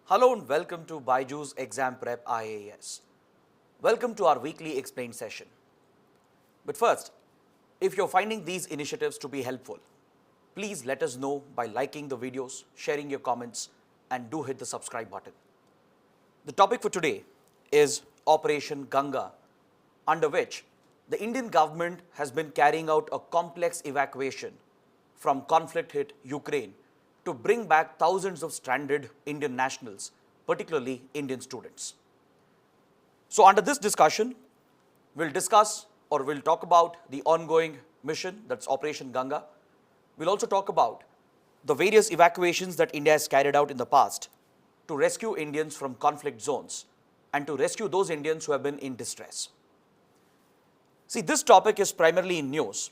Hello and welcome to BYJU'S Exam Prep IAS. Welcome to our weekly explained session. But first, if you're finding these initiatives to be helpful, please let us know by liking the videos, sharing your comments, and do hit the subscribe button. The topic for today is Operation Ganga, under which the Indian government has been carrying out a complex evacuation from conflict-hit Ukraine to bring back thousands of stranded Indian nationals, particularly Indian students. So under this discussion, we'll talk about the ongoing mission, that's Operation Ganga. We'll also talk about the various evacuations that India has carried out in the past to rescue Indians from conflict zones and to rescue those Indians who have been in distress. See, this topic is primarily in news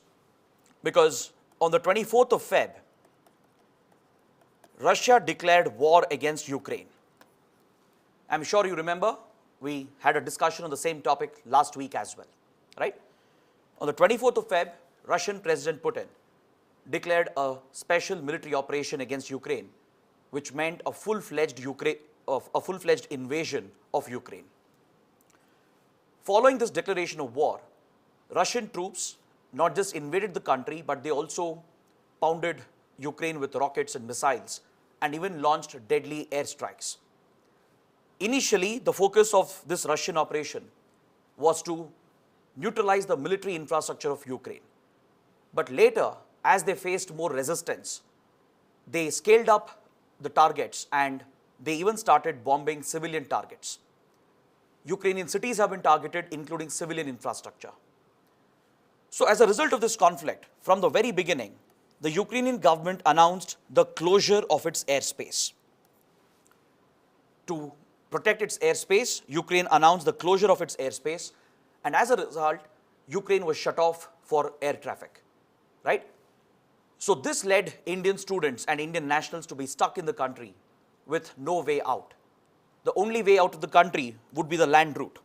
because on the 24th of Feb, Russia declared war against Ukraine. I'm sure you remember we had a discussion on the same topic last week as well, right? On the 24th of Feb, Russian President Putin declared a special military operation against Ukraine, which meant a full-fledged invasion of Ukraine. Following this declaration of war, Russian troops not just invaded the country, but they also pounded Ukraine with rockets and missiles and even launched deadly airstrikes. Initially, the focus of this Russian operation was to neutralize the military infrastructure of Ukraine. But later, as they faced more resistance, they scaled up the targets and they even started bombing civilian targets. Ukrainian cities have been targeted, including civilian infrastructure. So as a result of this conflict, from the very beginning, the Ukrainian government announced the closure of its airspace. To protect its airspace, Ukraine announced the closure of its airspace, and as a result, Ukraine was shut off for air traffic, right? So this led Indian students and Indian nationals to be stuck in the country with no way out. The only way out of the country would be the land route.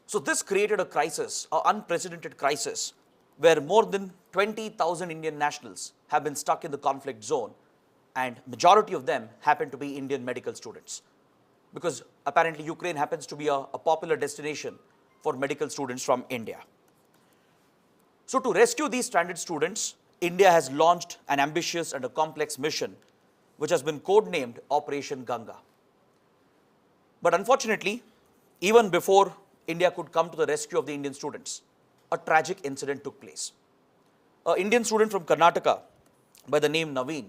So this created a crisis, an unprecedented crisis, where more than 20,000 Indian nationals have been stuck in the conflict zone, and majority of them happen to be Indian medical students, because apparently Ukraine happens to be a popular destination for medical students from India. So to rescue these stranded students, India has launched an ambitious and a complex mission, which has been codenamed Operation Ganga. But unfortunately, even before India could come to the rescue of the Indian students, a tragic incident took place. An Indian student from Karnataka by the name Naveen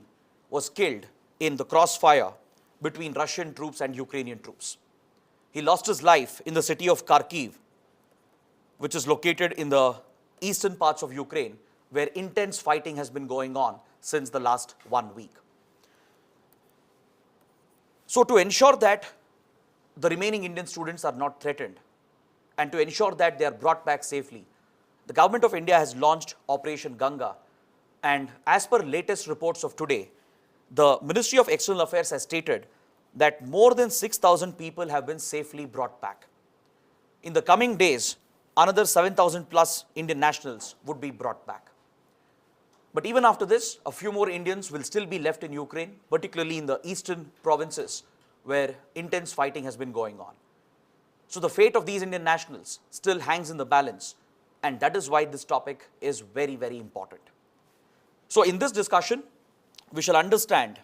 was killed in the crossfire between Russian troops and Ukrainian troops. He lost his life in the city of Kharkiv, which is located in the eastern parts of Ukraine, where intense fighting has been going on since the last 1 week. So to ensure that the remaining Indian students are not threatened and to ensure that they are brought back safely, the government of India has launched Operation Ganga, and as per latest reports of today, the Ministry of External Affairs has stated that more than 6,000 people have been safely brought back. In the coming days, another 7,000 plus Indian nationals would be brought back. But even after this, a few more Indians will still be left in Ukraine, particularly in the eastern provinces where intense fighting has been going on. So the fate of these Indian nationals still hangs in the balance, and that is why this topic is very, very important. So in this discussion, we shall understand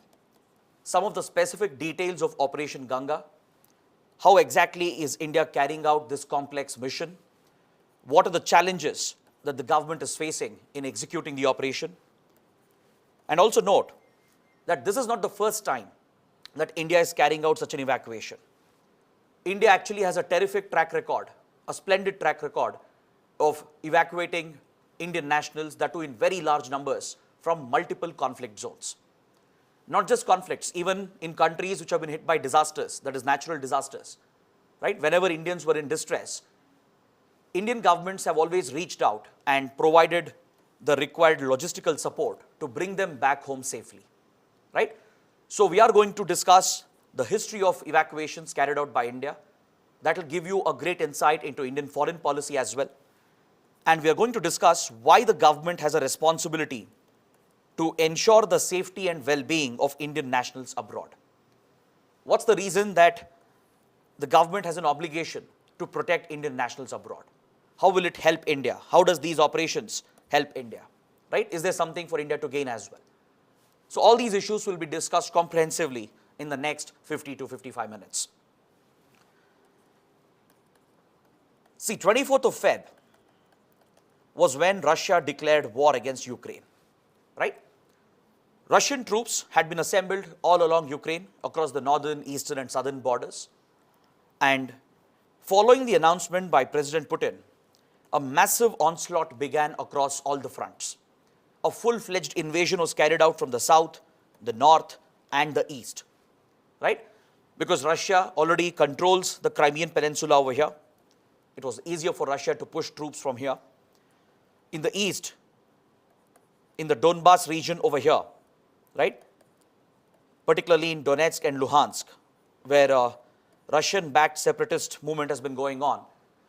some of the specific details of Operation Ganga. How exactly is India carrying out this complex mission? What are the challenges that the government is facing in executing the operation? And also note that this is not the first time that India is carrying out such an evacuation. India actually has a terrific track record, a splendid track record of evacuating Indian nationals, that too in very large numbers, from multiple conflict zones. Not just conflicts, even in countries which have been hit by disasters, that is natural disasters, right? Whenever Indians were in distress, Indian governments have always reached out and provided the required logistical support to bring them back home safely, right? So we are going to discuss the history of evacuations carried out by India. That will give you a great insight into Indian foreign policy as well. And we are going to discuss why the government has a responsibility to ensure the safety and well-being of Indian nationals abroad. What's the reason that the government has an obligation to protect Indian nationals abroad? How will it help India? How does these operations help India? Right? Is there something for India to gain as well? So all these issues will be discussed comprehensively in the next 50 to 55 minutes. See, 24th of Feb was when Russia declared war against Ukraine, right? Russian troops had been assembled all along Ukraine, across the northern, eastern and southern borders. And following the announcement by President Putin, a massive onslaught began across all the fronts. A full-fledged invasion was carried out from the south, the north and the east, right? Because Russia already controls the Crimean Peninsula over here. It was easier for Russia to push troops from here. In the east, in the Donbas region over here, right? Particularly in Donetsk and Luhansk, where Russian-backed separatist movement has been going on,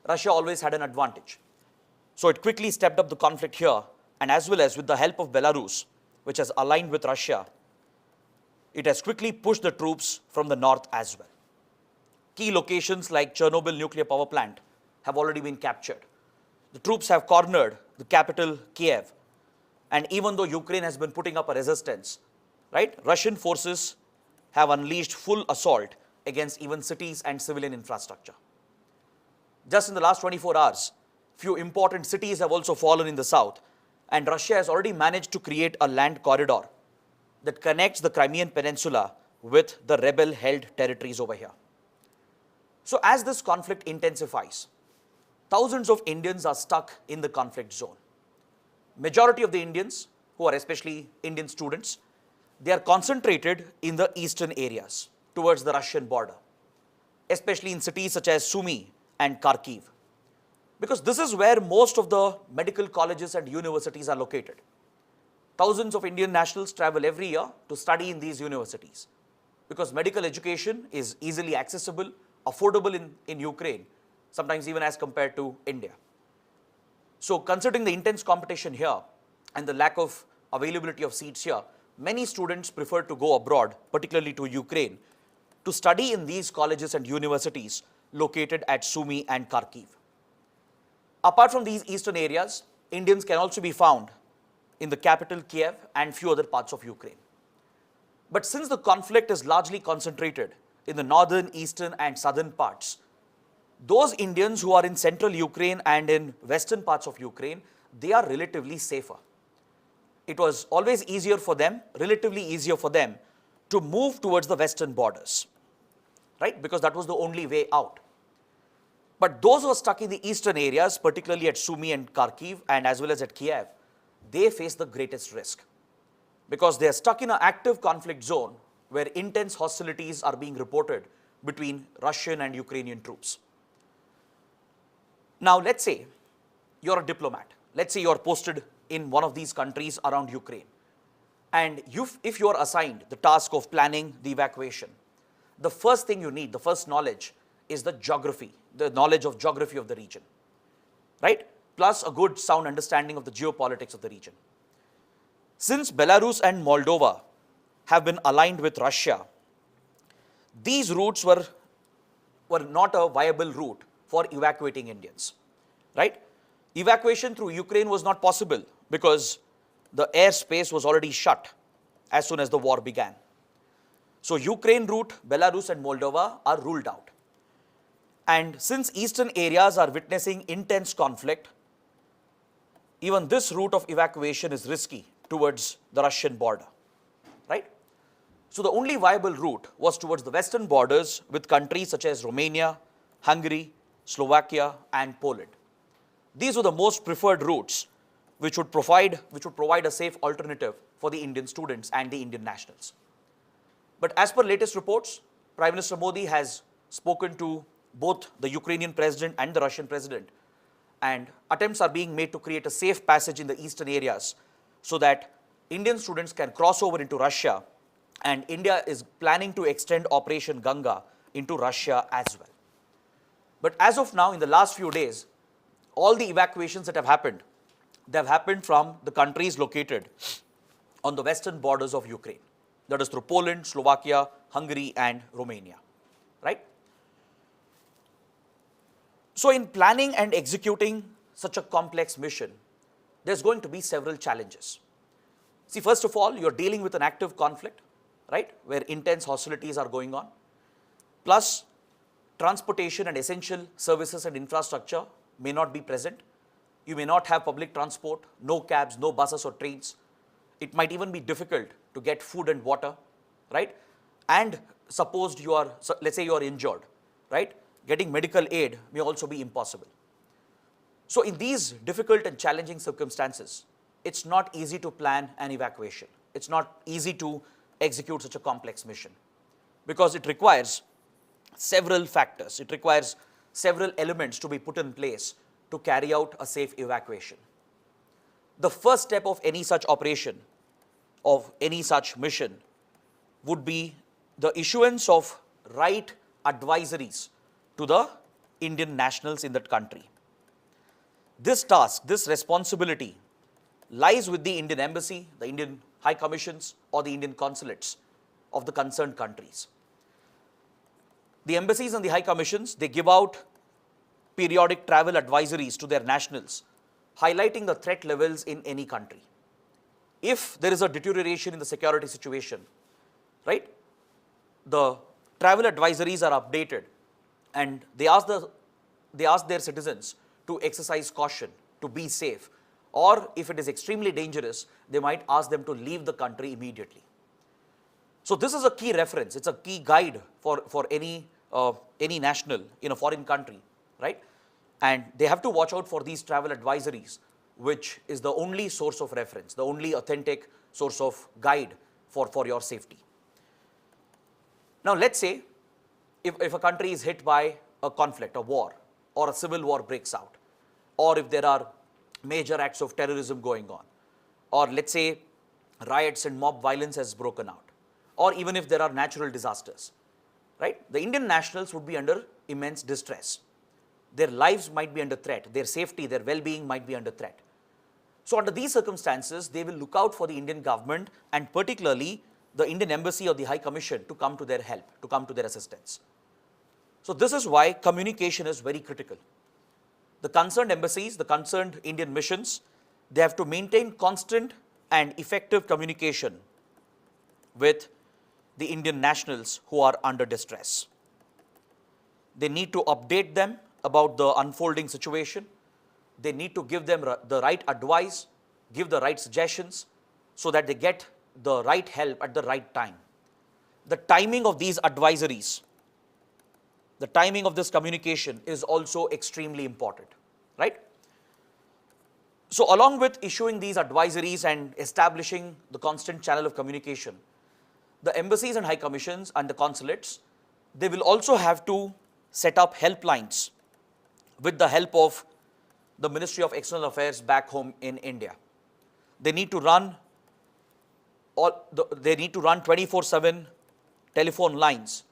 Russia always had an advantage. So it quickly stepped up the conflict here, and as well as with the help of Belarus, which has aligned with Russia, it has quickly pushed the troops from the north as well. Key locations like Chernobyl nuclear power plant have already been captured. The troops have cornered the capital, Kiev. And even though Ukraine has been putting up a resistance, right, Russian forces have unleashed full assault against even cities and civilian infrastructure. Just in the last 24 hours, few important cities have also fallen in the south, and Russia has already managed to create a land corridor that connects the Crimean Peninsula with the rebel-held territories over here. So as this conflict intensifies, thousands of Indians are stuck in the conflict zone. Majority of the Indians, who are especially Indian students, they are concentrated in the eastern areas towards the Russian border, especially in cities such as Sumy and Kharkiv, because this is where most of the medical colleges and universities are located. Thousands of Indian nationals travel every year to study in these universities because medical education is easily accessible, affordable in Ukraine, sometimes even as compared to India. So considering the intense competition here and the lack of availability of seats here, many students prefer to go abroad, particularly to Ukraine, to study in these colleges and universities located at Sumy and Kharkiv. Apart from these eastern areas, Indians can also be found in the capital Kiev and few other parts of Ukraine. But since the conflict is largely concentrated in the northern, eastern and southern parts, those Indians who are in central Ukraine and in western parts of Ukraine, they are relatively safer. It was always easier for them, relatively easier for them, to move towards the western borders, right? Because that was the only way out. But those who are stuck in the eastern areas, particularly at Sumy and Kharkiv and as well as at Kiev, they face the greatest risk because they are stuck in an active conflict zone where intense hostilities are being reported between Russian and Ukrainian troops. Now, let's say you're a diplomat. Let's say you're posted in one of these countries around Ukraine. And if you're assigned the task of planning the evacuation, the first thing you need, the first knowledge, is the geography, the knowledge of geography of the region, right? Plus a good sound understanding of the geopolitics of the region. Since Belarus and Moldova have been aligned with Russia, these routes were not a viable route for evacuating Indians, right? Evacuation through Ukraine was not possible because the airspace was already shut as soon as the war began. So Ukraine route, Belarus and Moldova are ruled out. And since eastern areas are witnessing intense conflict, even this route of evacuation is risky towards the Russian border, right? So the only viable route was towards the western borders with countries such as Romania, Hungary, Slovakia and Poland. These were the most preferred routes which would provide a safe alternative for the Indian students and the Indian nationals. But as per latest reports, Prime Minister Modi has spoken to both the Ukrainian president and the Russian president, and attempts are being made to create a safe passage in the eastern areas so that Indian students can cross over into Russia, and India is planning to extend Operation Ganga into Russia as well. But as of now, in the last few days, all the evacuations that have happened, they have happened from the countries located on the western borders of Ukraine. that is through Poland, Slovakia, Hungary and Romania, right? So in planning and executing such a complex mission, there's going to be several challenges. See, first of all, you're dealing with an active conflict, right, where intense hostilities are going on, plus transportation and essential services and infrastructure may not be present. You may not have public transport, no cabs, no buses or trains. It might even be difficult to get food and water, right? And suppose you are, let's say you are injured, right? Getting medical aid may also be impossible. So in these difficult and challenging circumstances, it's not easy to plan an evacuation. It's not easy to execute such a complex mission because it requires several factors. It requires several elements to be put in place to carry out a safe evacuation. The first step of any such operation, of any such mission, would be the issuance of right advisories to the Indian nationals in that country. This task, this responsibility lies with the Indian embassy, the Indian high commissions or the Indian consulates of the concerned countries. The embassies and the high commissions, they give out periodic travel advisories to their nationals, highlighting the threat levels in any country. If there is a deterioration in the security situation, right, the travel advisories are updated and they ask their citizens to exercise caution, to be safe, or if it is extremely dangerous, they might ask them to leave the country immediately. So this is a key reference, it's a key guide for any national in a foreign country, right? And they have to watch out for these travel advisories, which is the only source of reference, the only authentic source of guide for your safety. Now let's say if a country is hit by a conflict, a war, or a civil war breaks out, or if there are major acts of terrorism going on, or let's say riots and mob violence has broken out, or even if there are natural disasters, right? The Indian nationals would be under immense distress. Their lives might be under threat, their safety, their well-being might be under threat. So under these circumstances, they will look out for the Indian government and particularly the Indian embassy or the High Commission to come to their help, to come to their assistance. So this is why communication is very critical. The concerned embassies, the concerned Indian missions, they have to maintain constant and effective communication with the Indian nationals who are under distress. They need to update them about the unfolding situation. They need to give them the right advice, give the right suggestions so that they get the right help at the right time. The timing of these advisories, the timing of this communication is also extremely important, right? So along with issuing these advisories and establishing the constant channel of communication, the embassies and high commissions and the consulates, they will also have to set up helplines with the help of the Ministry of External Affairs back home in India. They need to run 24/7 telephone lines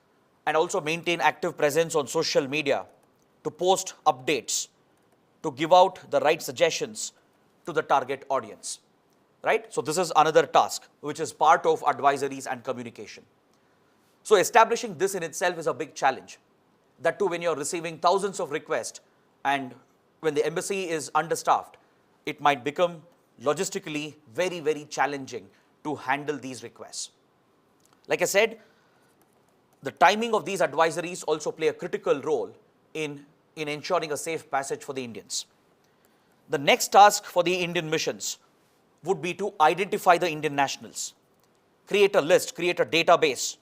and also maintain active presence on social media to post updates, to give out the right suggestions to the target audience, right? So this is another task which is part of advisories and communication. So establishing this in itself is a big challenge. That too when you're receiving thousands of requests and when the embassy is understaffed, it might become logistically very, very challenging to handle these requests. Like I said, the timing of these advisories also play a critical role in ensuring a safe passage for the Indians. The next task for the Indian missions would be to identify the Indian nationals, create a list, create a database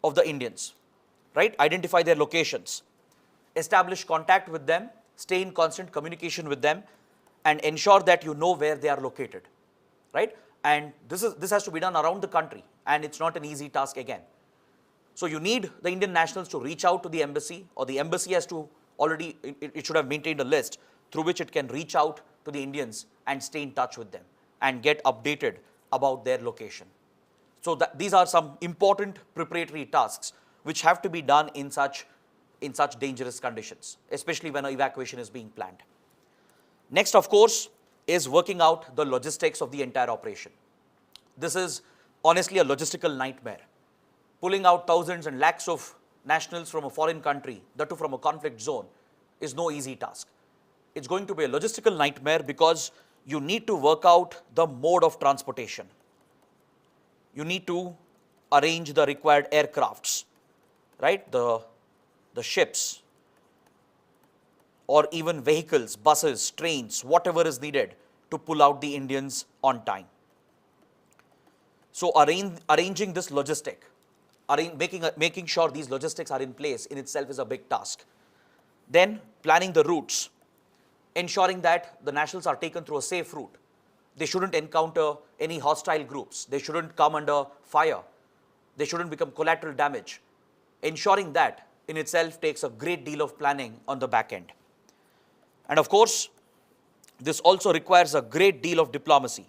of the Indians, right? Identify their locations, establish contact with them, stay in constant communication with them, and ensure that you know where they are located, right? And this has to be done around the country, and it's not an easy task again. So you need the Indian nationals to reach out to the embassy, or the embassy has to already, it should have maintained a list through which it can reach out to the Indians and stay in touch with them and get updated about their location. So these are some important preparatory tasks which have to be done in such dangerous conditions, especially when an evacuation is being planned. Next, of course, is working out the logistics of the entire operation. This is honestly a logistical nightmare. Pulling out thousands and lakhs of nationals from a foreign country, that too from a conflict zone, is no easy task. It's going to be a logistical nightmare because you need to work out the mode of transportation. You need to arrange the required aircrafts, right? The ships, or even vehicles, buses, trains, whatever is needed to pull out the Indians on time. So arranging this logistic, making sure these logistics are in place in itself is a big task. Then planning the routes, ensuring that the nationals are taken through a safe route. They shouldn't encounter any hostile groups. They shouldn't come under fire. They shouldn't become collateral damage. Ensuring that in itself takes a great deal of planning on the back end. And of course, this also requires a great deal of diplomacy.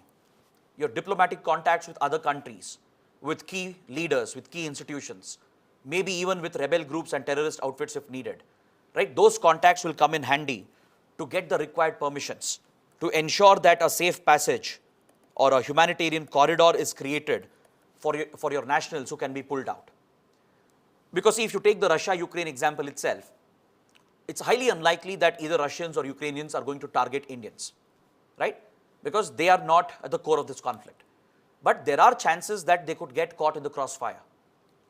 Your diplomatic contacts with other countries, with key leaders, with key institutions, maybe even with rebel groups and terrorist outfits if needed, right? Those contacts will come in handy to get the required permissions, to ensure that a safe passage or a humanitarian corridor is created for your nationals who can be pulled out. Because see, if you take the Russia-Ukraine example itself, it's highly unlikely that either Russians or Ukrainians are going to target Indians, right? Because they are not at the core of this conflict. But there are chances that they could get caught in the crossfire.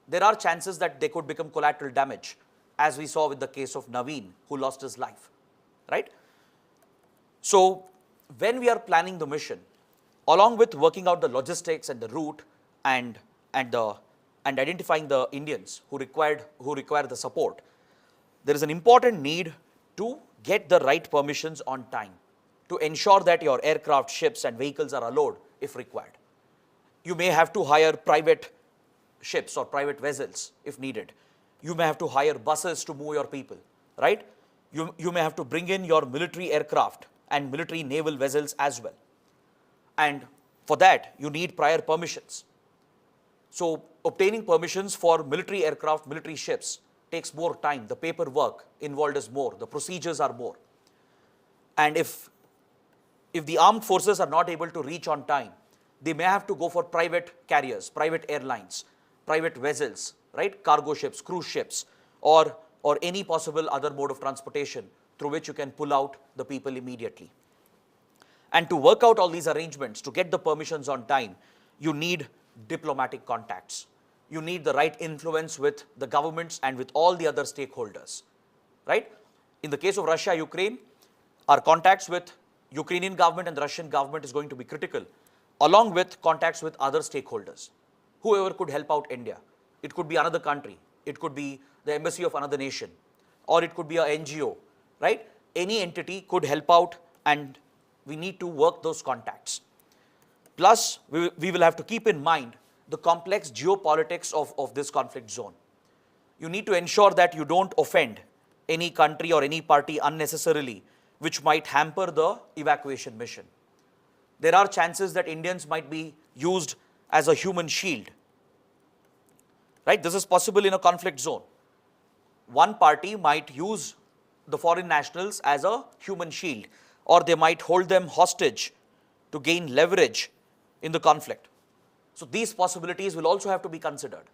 There are chances that they could become collateral damage, as we saw with the case of Naveen, who lost his life, right? So when we are planning the mission, along with working out the logistics and the route and identifying the Indians who require the support, there is an important need to get the right permissions on time, to ensure that your aircraft, ships and vehicles are allowed if required. You may have to hire private ships or private vessels if needed. You may have to hire buses to move your people, right? You may have to bring in your military aircraft and military naval vessels as well. And for that, you need prior permissions. So obtaining permissions for military aircraft, military ships takes more time. The paperwork involved is more. The procedures are more. And if the armed forces are not able to reach on time, they may have to go for private carriers, private airlines, private vessels, right? Cargo ships, cruise ships, or any possible other mode of transportation through which you can pull out the people immediately. And to work out all these arrangements, to get the permissions on time, you need diplomatic contacts. You need the right influence with the governments and with all the other stakeholders, right? In the case of Russia, Ukraine, our contacts with Ukrainian government and the Russian government is going to be critical, along with contacts with other stakeholders, whoever could help out India. It could be another country, it could be the embassy of another nation, or it could be an NGO, right? Any entity could help out, and we need to work those contacts. Plus, we will have to keep in mind the complex geopolitics of this conflict zone. You need to ensure that you don't offend any country or any party unnecessarily, which might hamper the evacuation mission. There are chances that Indians might be used as a human shield, right? This is possible in a conflict zone. One party might use the foreign nationals as a human shield, or they might hold them hostage to gain leverage in the conflict. So these possibilities will also have to be considered.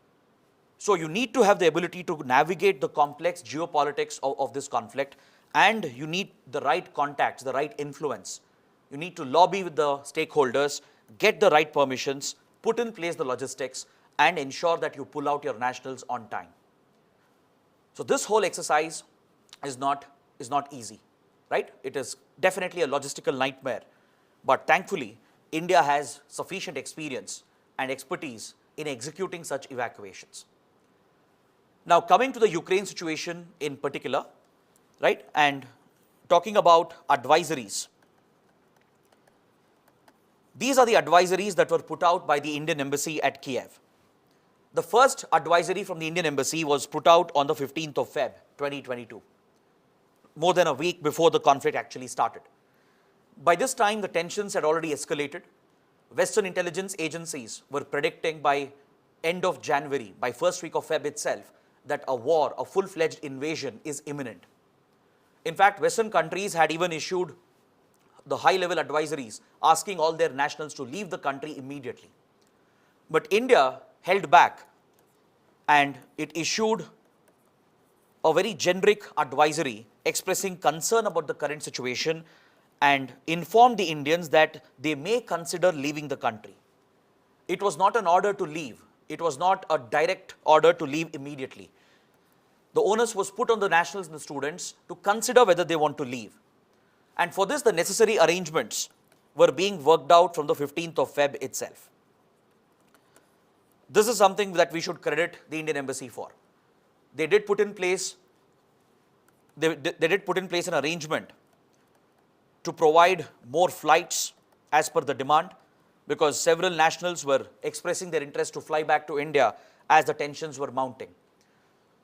So you need to have the ability to navigate the complex geopolitics of this conflict, and you need the right contacts, the right influence. You need to lobby with the stakeholders, get the right permissions, put in place the logistics, and ensure that you pull out your nationals on time. So this whole exercise is not easy, right? It is definitely a logistical nightmare, but thankfully, India has sufficient experience and expertise in executing such evacuations. Now, coming to the Ukraine situation in particular, right, and talking about advisories. These are the advisories that were put out by the Indian Embassy at Kiev. The first advisory from the Indian Embassy was put out on the 15th of Feb, 2022, more than a week before the conflict actually started. By this time, the tensions had already escalated. Western intelligence agencies were predicting by end of January, by first week of Feb itself, that a war, a full-fledged invasion is imminent. In fact, Western countries had even issued the high-level advisories asking all their nationals to leave the country immediately. But India held back and it issued a very generic advisory expressing concern about the current situation and informed the Indians that they may consider leaving the country. It was not an order to leave. It was not a direct order to leave immediately. The onus was put on the nationals and the students to consider whether they want to leave. And for this, the necessary arrangements were being worked out from the 15th of Feb itself. This is something that we should credit the Indian Embassy for. They did put in place, an arrangement to provide more flights as per the demand, because several nationals were expressing their interest to fly back to India as the tensions were mounting.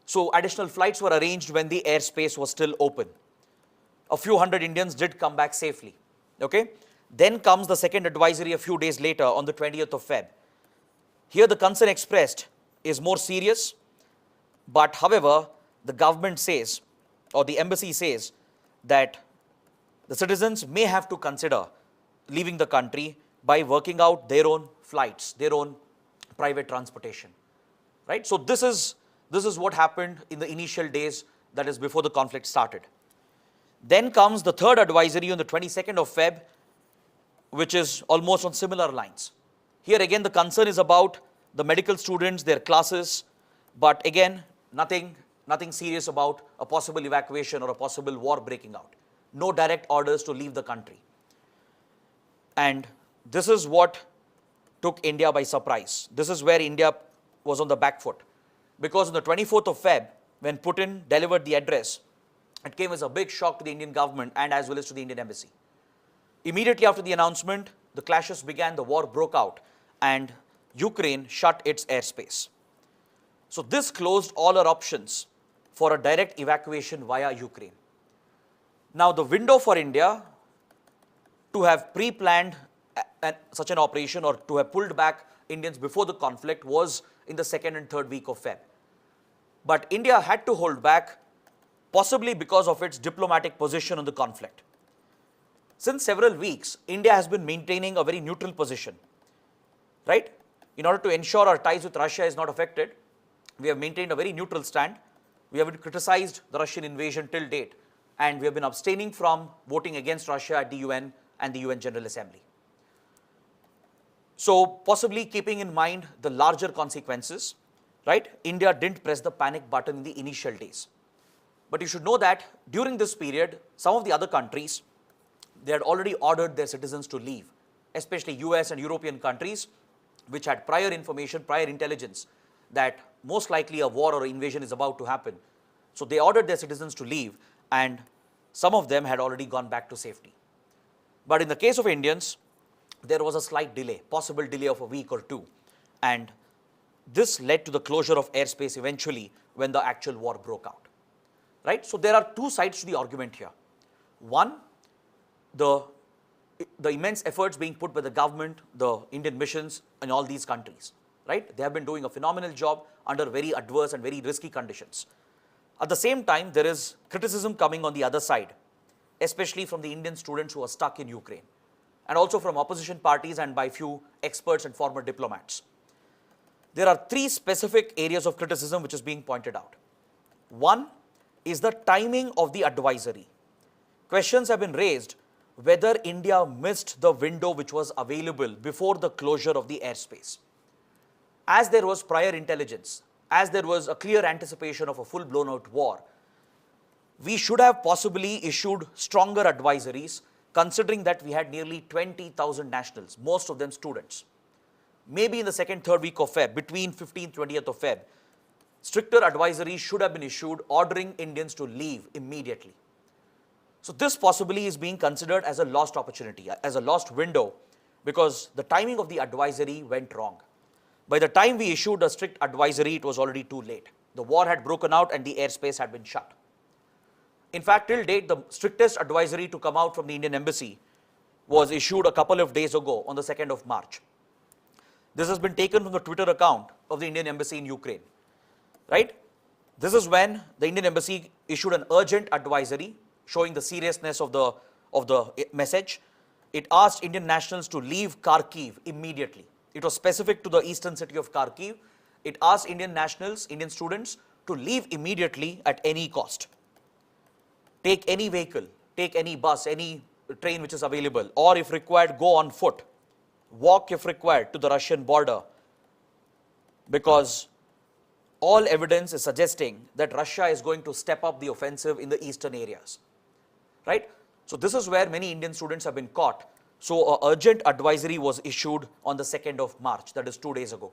So additional flights were arranged when the airspace was still open. A few hundred Indians did come back safely. Okay? Then comes the second advisory a few days later on the 20th of Feb. Here the concern expressed is more serious, but however, the government says, or the embassy says, that the citizens may have to consider leaving the country by working out their own flights, their own private transportation. Right? So this is what happened in the initial days, that is before the conflict started. Then comes the third advisory on the 22nd of Feb, which is almost on similar lines. Here again, the concern is about the medical students, their classes, but again, nothing serious about a possible evacuation or a possible war breaking out. No direct orders to leave the country. And this is what took India by surprise. This is where India was on the back foot. Because on the 24th of Feb, when Putin delivered the address, it came as a big shock to the Indian government and as well as to the Indian embassy. Immediately after the announcement, the clashes began, the war broke out, and Ukraine shut its airspace. So this closed all our options for a direct evacuation via Ukraine. Now the window for India to have pre-planned such an operation or to have pulled back Indians before the conflict was in the second and third week of Feb. But India had to hold back, possibly because of its diplomatic position on the conflict. Since several weeks, India has been maintaining a very neutral position, right? In order to ensure our ties with Russia is not affected, we have maintained a very neutral stand. We haven't criticized the Russian invasion till date, and we have been abstaining from voting against Russia at the UN and the UN General Assembly. So possibly keeping in mind the larger consequences, right? India didn't press the panic button in the initial days. But you should know that during this period, some of the other countries, they had already ordered their citizens to leave, especially US and European countries, which had prior information, prior intelligence that most likely a war or invasion is about to happen. So they ordered their citizens to leave, and some of them had already gone back to safety. But in the case of Indians, there was a slight delay, possible delay of a week or two, and this led to the closure of airspace eventually when the actual war broke out. Right? So there are two sides to the argument here. One, the immense efforts being put by the government, the Indian missions in all these countries. Right? They have been doing a phenomenal job under very adverse and very risky conditions. At the same time, there is criticism coming on the other side, especially from the Indian students who are stuck in Ukraine, and also from opposition parties and by few experts and former diplomats. There are three specific areas of criticism which is being pointed out. One is the timing of the advisory. Questions have been raised whether India missed the window which was available before the closure of the airspace. As there was prior intelligence, as there was a clear anticipation of a full-blown out war, we should have possibly issued stronger advisories, considering that we had nearly 20,000 nationals, most of them students. Maybe in the second, third week of Feb, between 15th, 20th of Feb, stricter advisories should have been issued ordering Indians to leave immediately. So this possibly is being considered as a lost opportunity, as a lost window, because the timing of the advisory went wrong. By the time we issued a strict advisory, it was already too late. The war had broken out and the airspace had been shut. In fact, till date, the strictest advisory to come out from the Indian Embassy was issued a couple of days ago on the 2nd of March. This has been taken from the Twitter account of the Indian Embassy in Ukraine, right? This is when the Indian Embassy issued an urgent advisory showing the seriousness of the message. It asked Indian nationals to leave Kharkiv immediately. It was specific to the eastern city of Kharkiv. It asked Indian nationals, Indian students, to leave immediately at any cost. Take any vehicle, take any bus, any train which is available, or if required, go on foot. Walk if required to the Russian border, because all evidence is suggesting that Russia is going to step up the offensive in the eastern areas, right? So this is where many Indian students have been caught. So an urgent advisory was issued on the 2nd of March, that is 2 days ago.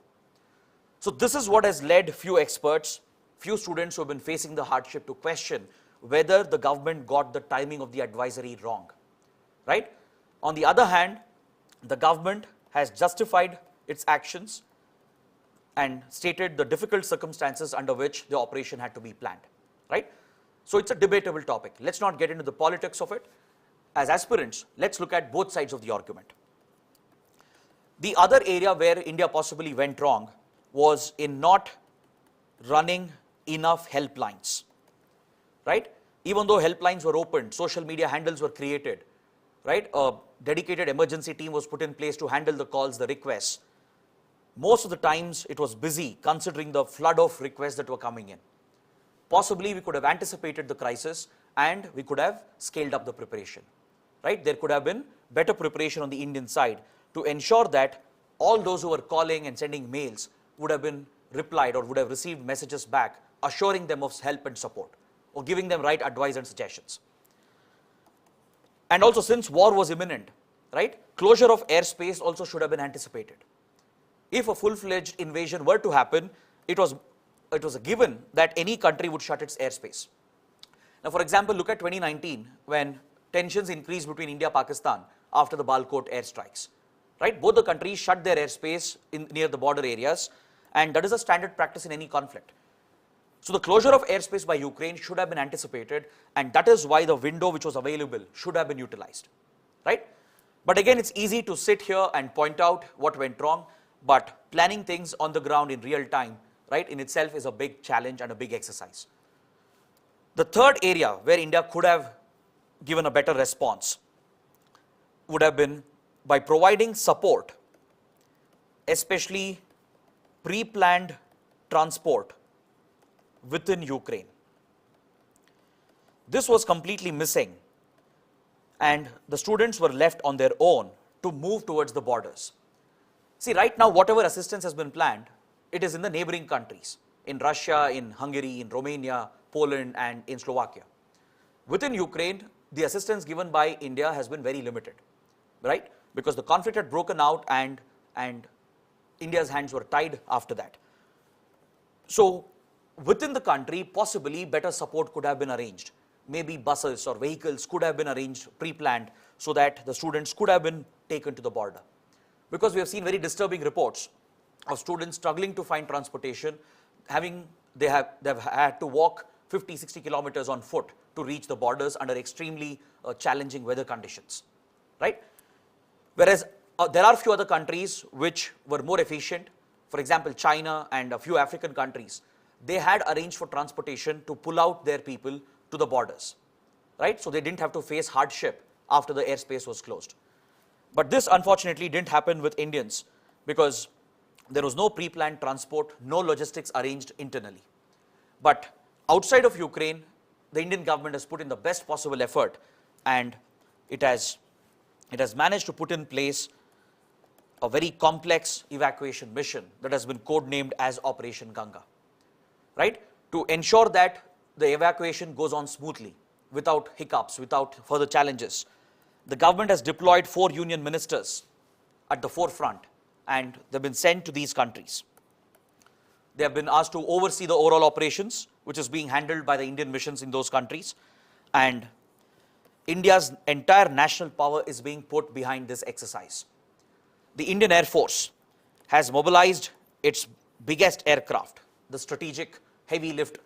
So this is what has led few experts, few students who have been facing the hardship to question whether the government got the timing of the advisory wrong, right? On the other hand, the government has justified its actions and stated the difficult circumstances under which the operation had to be planned, right? So it's a debatable topic. Let's not get into the politics of it. As aspirants, let's look at both sides of the argument. The other area where India possibly went wrong was in not running enough helplines, right? Even though helplines were opened, social media handles were created, right? A dedicated emergency team was put in place to handle the calls, the requests. Most of the times it was busy considering the flood of requests that were coming in. Possibly we could have anticipated the crisis and we could have scaled up the preparation, right? There could have been better preparation on the Indian side to ensure that all those who were calling and sending mails would have been replied or would have received messages back assuring them of help and support or giving them right advice and suggestions. And also, since war was imminent, right, closure of airspace also should have been anticipated. If a full-fledged invasion were to happen, it was a given that any country would shut its airspace. Now, for example, look at 2019 when tensions increased between India and Pakistan after the Balkot airstrikes, right? Both the countries shut their airspace near the border areas, and that is a standard practice in any conflict. So the closure of airspace by Ukraine should have been anticipated, and that is why the window which was available should have been utilized, right? But again, it's easy to sit here and point out what went wrong, but planning things on the ground in real time, right, in itself is a big challenge and a big exercise. The third area where India could have given a better response would have been by providing support, especially pre-planned transport within Ukraine. This was completely missing, and the students were left on their own to move towards the borders. See, right now, whatever assistance has been planned, it is in the neighboring countries, in Russia, in Hungary, in Romania, Poland, and in Slovakia. Within Ukraine, the assistance given by India has been very limited, right? Because the conflict had broken out and India's hands were tied after that. So, within the country, possibly better support could have been arranged. Maybe buses or vehicles could have been arranged, pre-planned, so that the students could have been taken to the border. Because we have seen very disturbing reports of students struggling to find transportation, they've had to walk 50-60 kilometers on foot to reach the borders under extremely challenging weather conditions, right? Whereas there are few other countries which were more efficient. For example, China and a few African countries, they had arranged for transportation to pull out their people to the borders, right? So they didn't have to face hardship after the airspace was closed. But this unfortunately didn't happen with Indians because there was no pre-planned transport, no logistics arranged internally. But outside of Ukraine, the Indian government has put in the best possible effort, and it has managed to put in place a very complex evacuation mission that has been codenamed as Operation Ganga, right? To ensure that the evacuation goes on smoothly, without hiccups, without further challenges. The government has deployed 4 union ministers at the forefront, and they've been sent to these countries. They have been asked to oversee the overall operations, which is being handled by the Indian missions in those countries, and India's entire national power is being put behind this exercise. The Indian Air Force has mobilized its biggest aircraft, the strategic heavy lift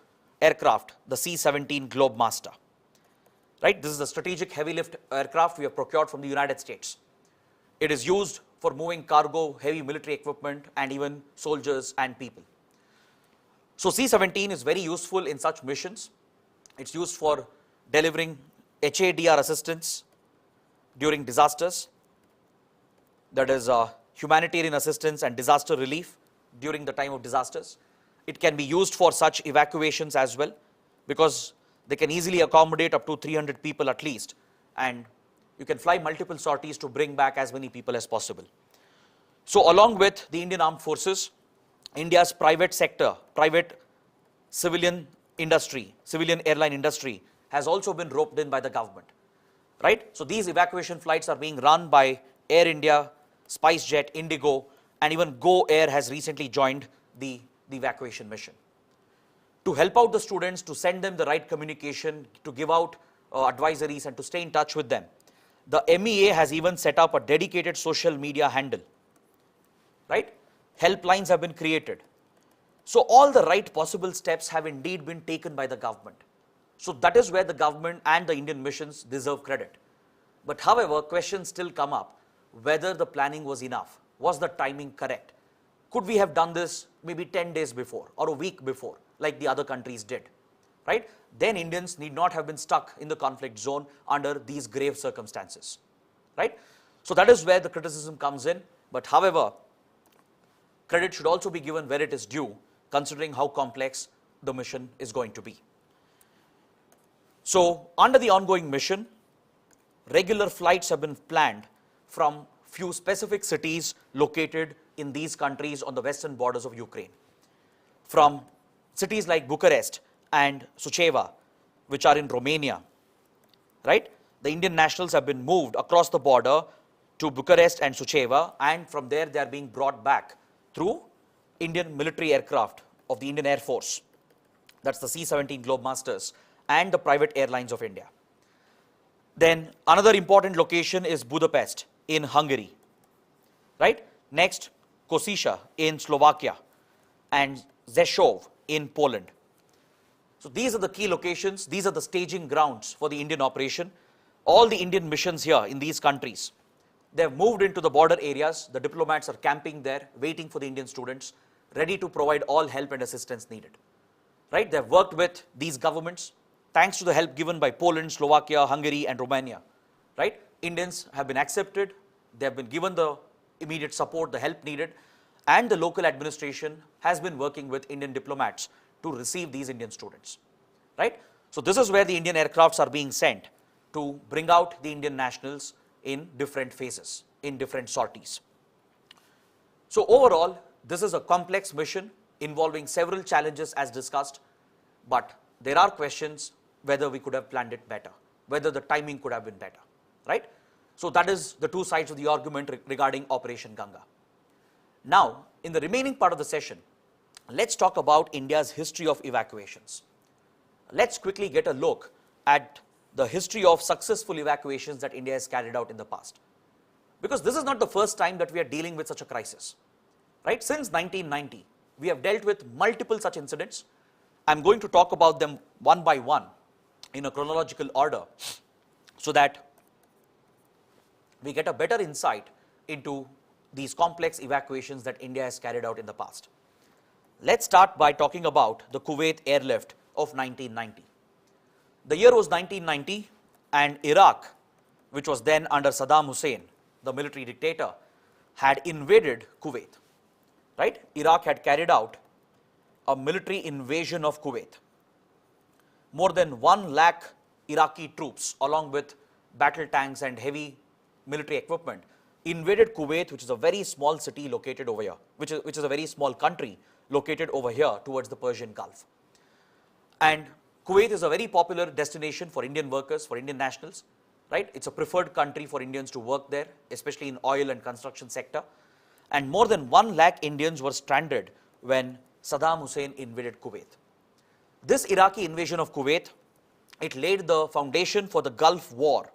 aircraft, the C-17 Globemaster. Right? This is the strategic heavy lift aircraft we have procured from the United States. It is used for moving cargo, heavy military equipment, and even soldiers and people. So C-17 is very useful in such missions. It's used for delivering HADR assistance during disasters, that is humanitarian assistance and disaster relief during the time of disasters. It can be used for such evacuations as well, because they can easily accommodate up to 300 people at least, and you can fly multiple sorties to bring back as many people as possible. So along with the Indian Armed Forces, India's private sector, private civilian industry, civilian airline industry has also been roped in by the government, right? So these evacuation flights are being run by Air India, SpiceJet, Indigo, and even Go Air has recently joined the evacuation mission. To help out the students, to send them the right communication, to give out advisories and to stay in touch with them, the MEA has even set up a dedicated social media handle, right? Helplines have been created. So all the right possible steps have indeed been taken by the government. So that is where the government and the Indian missions deserve credit. But however, questions still come up whether the planning was enough. Was the timing correct? Could we have done this maybe 10 days before or a week before, like the other countries did, right? Then Indians need not have been stuck in the conflict zone under these grave circumstances, right? So that is where the criticism comes in. But however, credit should also be given where it is due, considering how complex the mission is going to be. So under the ongoing mission, regular flights have been planned from few specific cities located in these countries on the western borders of Ukraine. From cities like Bucharest and Suceava, which are in Romania, right? The Indian nationals have been moved across the border to Bucharest and Suceava, and from there they are being brought back through Indian military aircraft of the Indian Air Force. That's the C-17 Globemasters and the private airlines of India. Then another important location is Budapest in Hungary, right? Next, Košice in Slovakia and Rzeszów in Poland. So these are the key locations. These are the staging grounds for the Indian operation. All the Indian missions here in these countries, they have moved into the border areas. The diplomats are camping there, waiting for the Indian students, ready to provide all help and assistance needed, right? They have worked with these governments. Thanks to the help given by Poland, Slovakia, Hungary, and Romania, right? Indians have been accepted. They have been given the immediate support, the help needed, and the local administration has been working with Indian diplomats to receive these Indian students, right? So this is where the Indian aircrafts are being sent to bring out the Indian nationals in different phases, in different sorties. So overall, this is a complex mission involving several challenges as discussed, but there are questions whether we could have planned it better, whether the timing could have been better, right? So that is the two sides of the argument regarding Operation Ganga. Now, in the remaining part of the session, let's talk about India's history of evacuations. Let's quickly get a look at the history of successful evacuations that India has carried out in the past. Because this is not the first time that we are dealing with such a crisis, right? Since 1990, we have dealt with multiple such incidents. I'm going to talk about them one by one in a chronological order so that we get a better insight into these complex evacuations that India has carried out in the past. Let's start by talking about the Kuwait airlift of 1990. The year was 1990, and Iraq, which was then under Saddam Hussein, the military dictator, had invaded Kuwait, right? Iraq had carried out a military invasion of Kuwait. More than 1 lakh Iraqi troops, along with battle tanks and heavy military equipment, invaded Kuwait, which is a very small city located over here, which is a very small country located over here towards the Persian Gulf. And Kuwait is a very popular destination for Indian workers, for Indian nationals, right? It's a preferred country for Indians to work there, especially in oil and construction sector. And more than 1 lakh Indians were stranded when Saddam Hussein invaded Kuwait. This Iraqi invasion of Kuwait, it laid the foundation for the Gulf War,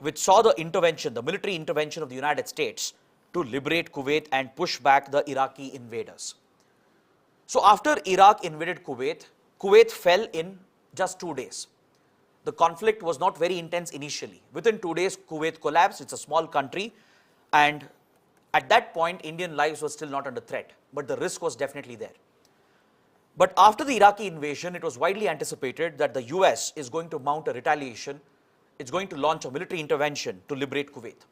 which saw the intervention, the military intervention of the United States to liberate Kuwait and push back the Iraqi invaders. So after Iraq invaded Kuwait, Kuwait fell in just 2 days. The conflict was not very intense initially. Within 2 days, Kuwait collapsed. It's a small country, and at that point, Indian lives were still not under threat, but the risk was definitely there. But after the Iraqi invasion, it was widely anticipated that the US is going to mount a retaliation. It's going to launch a military intervention to liberate Kuwait.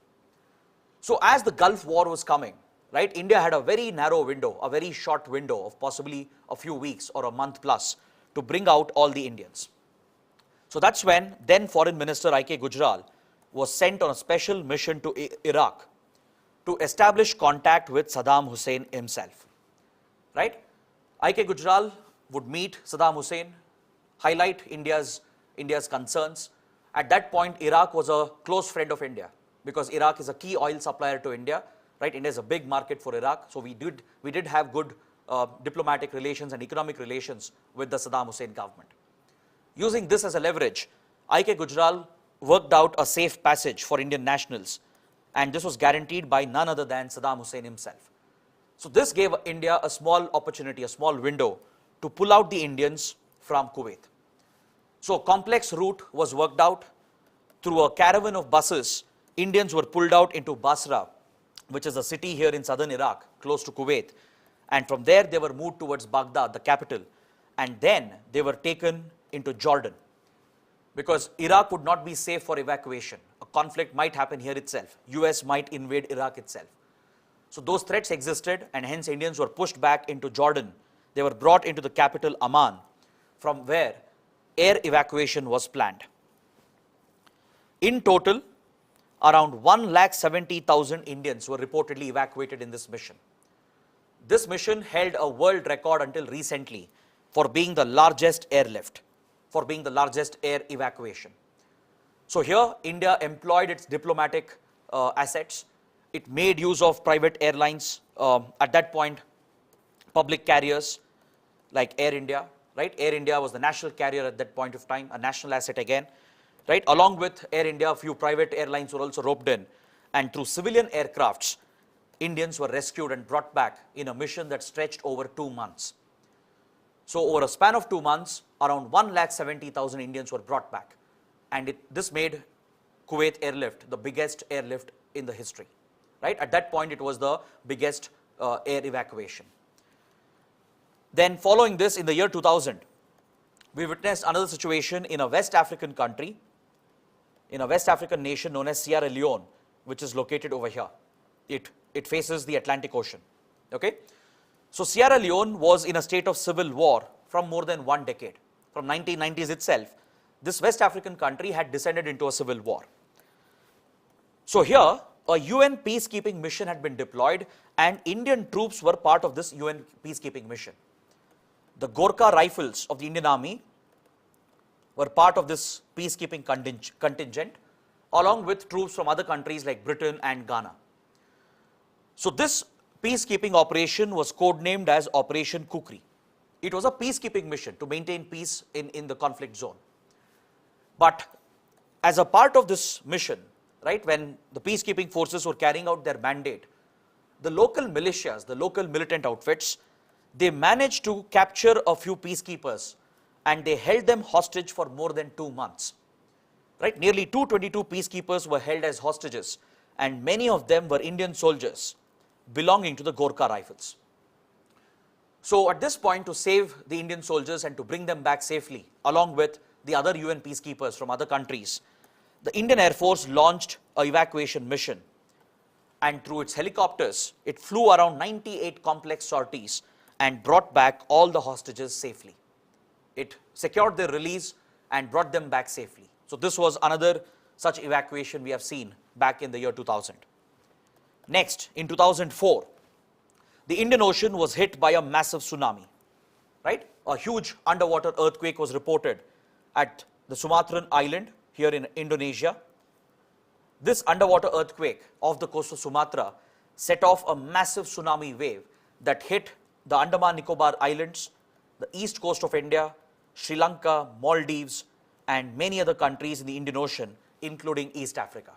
So as the Gulf War was coming, right, India had a very narrow window, a very short window of possibly a few weeks or a month plus to bring out all the Indians. So that's when then Foreign Minister I.K. Gujral was sent on a special mission to Iraq to establish contact with Saddam Hussein himself, right? I.K. Gujral would meet Saddam Hussein, highlight India's concerns. At that point, Iraq was a close friend of India because Iraq is a key oil supplier to India, right? India is a big market for Iraq, so we did have good diplomatic relations and economic relations with the Saddam Hussein government. Using this as a leverage, I.K. Gujral worked out a safe passage for Indian nationals, and this was guaranteed by none other than Saddam Hussein himself. So this gave India a small opportunity, a small window to pull out the Indians from Kuwait. So a complex route was worked out. Through a caravan of buses, Indians were pulled out into Basra, which is a city here in southern Iraq, close to Kuwait. And from there, they were moved towards Baghdad, the capital. And then they were taken into Jordan, because Iraq would not be safe for evacuation. A conflict might happen here itself. US might invade Iraq itself. So those threats existed, and hence Indians were pushed back into Jordan. They were brought into the capital Amman, from where air evacuation was planned. In total, around 170,000 Indians were reportedly evacuated in this mission. This mission held a world record until recently for being the largest airlift, for being the largest air evacuation. So here, India employed its diplomatic assets. It made use of private airlines, at that point, public carriers like Air India, right? Air India was the national carrier at that point of time, a national asset again, right? Along with Air India, a few private airlines were also roped in, and through civilian aircrafts, Indians were rescued and brought back in a mission that stretched over 2 months. So over a span of 2 months, around 170,000 Indians were brought back, and this made Kuwait airlift the biggest airlift in the history, right? At that point, it was the biggest air evacuation. Then following this, in the year 2000, we witnessed another situation in a West African country, in a West African nation known as Sierra Leone, which is located over here. It faces the Atlantic Ocean, okay? So Sierra Leone was in a state of civil war from more than 1 decade. From 1990s itself, this West African country had descended into a civil war. So here, a UN peacekeeping mission had been deployed, and Indian troops were part of this UN peacekeeping mission. The Gorkha Rifles of the Indian Army were part of this peacekeeping contingent, along with troops from other countries like Britain and Ghana. So this peacekeeping operation was codenamed as Operation Kukri. It was a peacekeeping mission to maintain peace in the conflict zone. But as a part of this mission, right, when the peacekeeping forces were carrying out their mandate, the local militias, the local militant outfits, they managed to capture a few peacekeepers, and they held them hostage for more than 2 months. Right? Nearly 222 peacekeepers were held as hostages, and many of them were Indian soldiers belonging to the Gorkha Rifles. So at this point, to save the Indian soldiers and to bring them back safely, along with the other UN peacekeepers from other countries, the Indian Air Force launched an evacuation mission, and through its helicopters, it flew around 98 complex sorties and brought back all the hostages safely. It secured their release and brought them back safely. So this was another such evacuation we have seen back in the year 2000. Next, in 2004, the Indian Ocean was hit by a massive tsunami, right? A huge underwater earthquake was reported at the Sumatran island here in Indonesia. This underwater earthquake off the coast of Sumatra set off a massive tsunami wave that hit the Andaman Nicobar Islands, the east coast of India, Sri Lanka, Maldives, and many other countries in the Indian Ocean, including East Africa.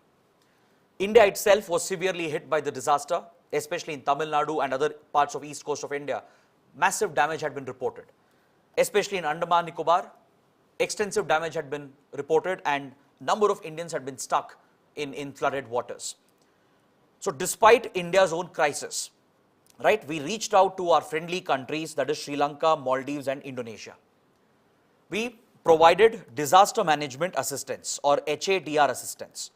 India itself was severely hit by the disaster, especially in Tamil Nadu and other parts of east coast of India. Massive damage had been reported, especially in Andaman Nicobar. Extensive damage had been reported, and number of Indians had been stuck in flooded waters. So despite India's own crisis, right, we reached out to our friendly countries, that is Sri Lanka, Maldives, and Indonesia. We provided disaster management assistance, or HADR assistance,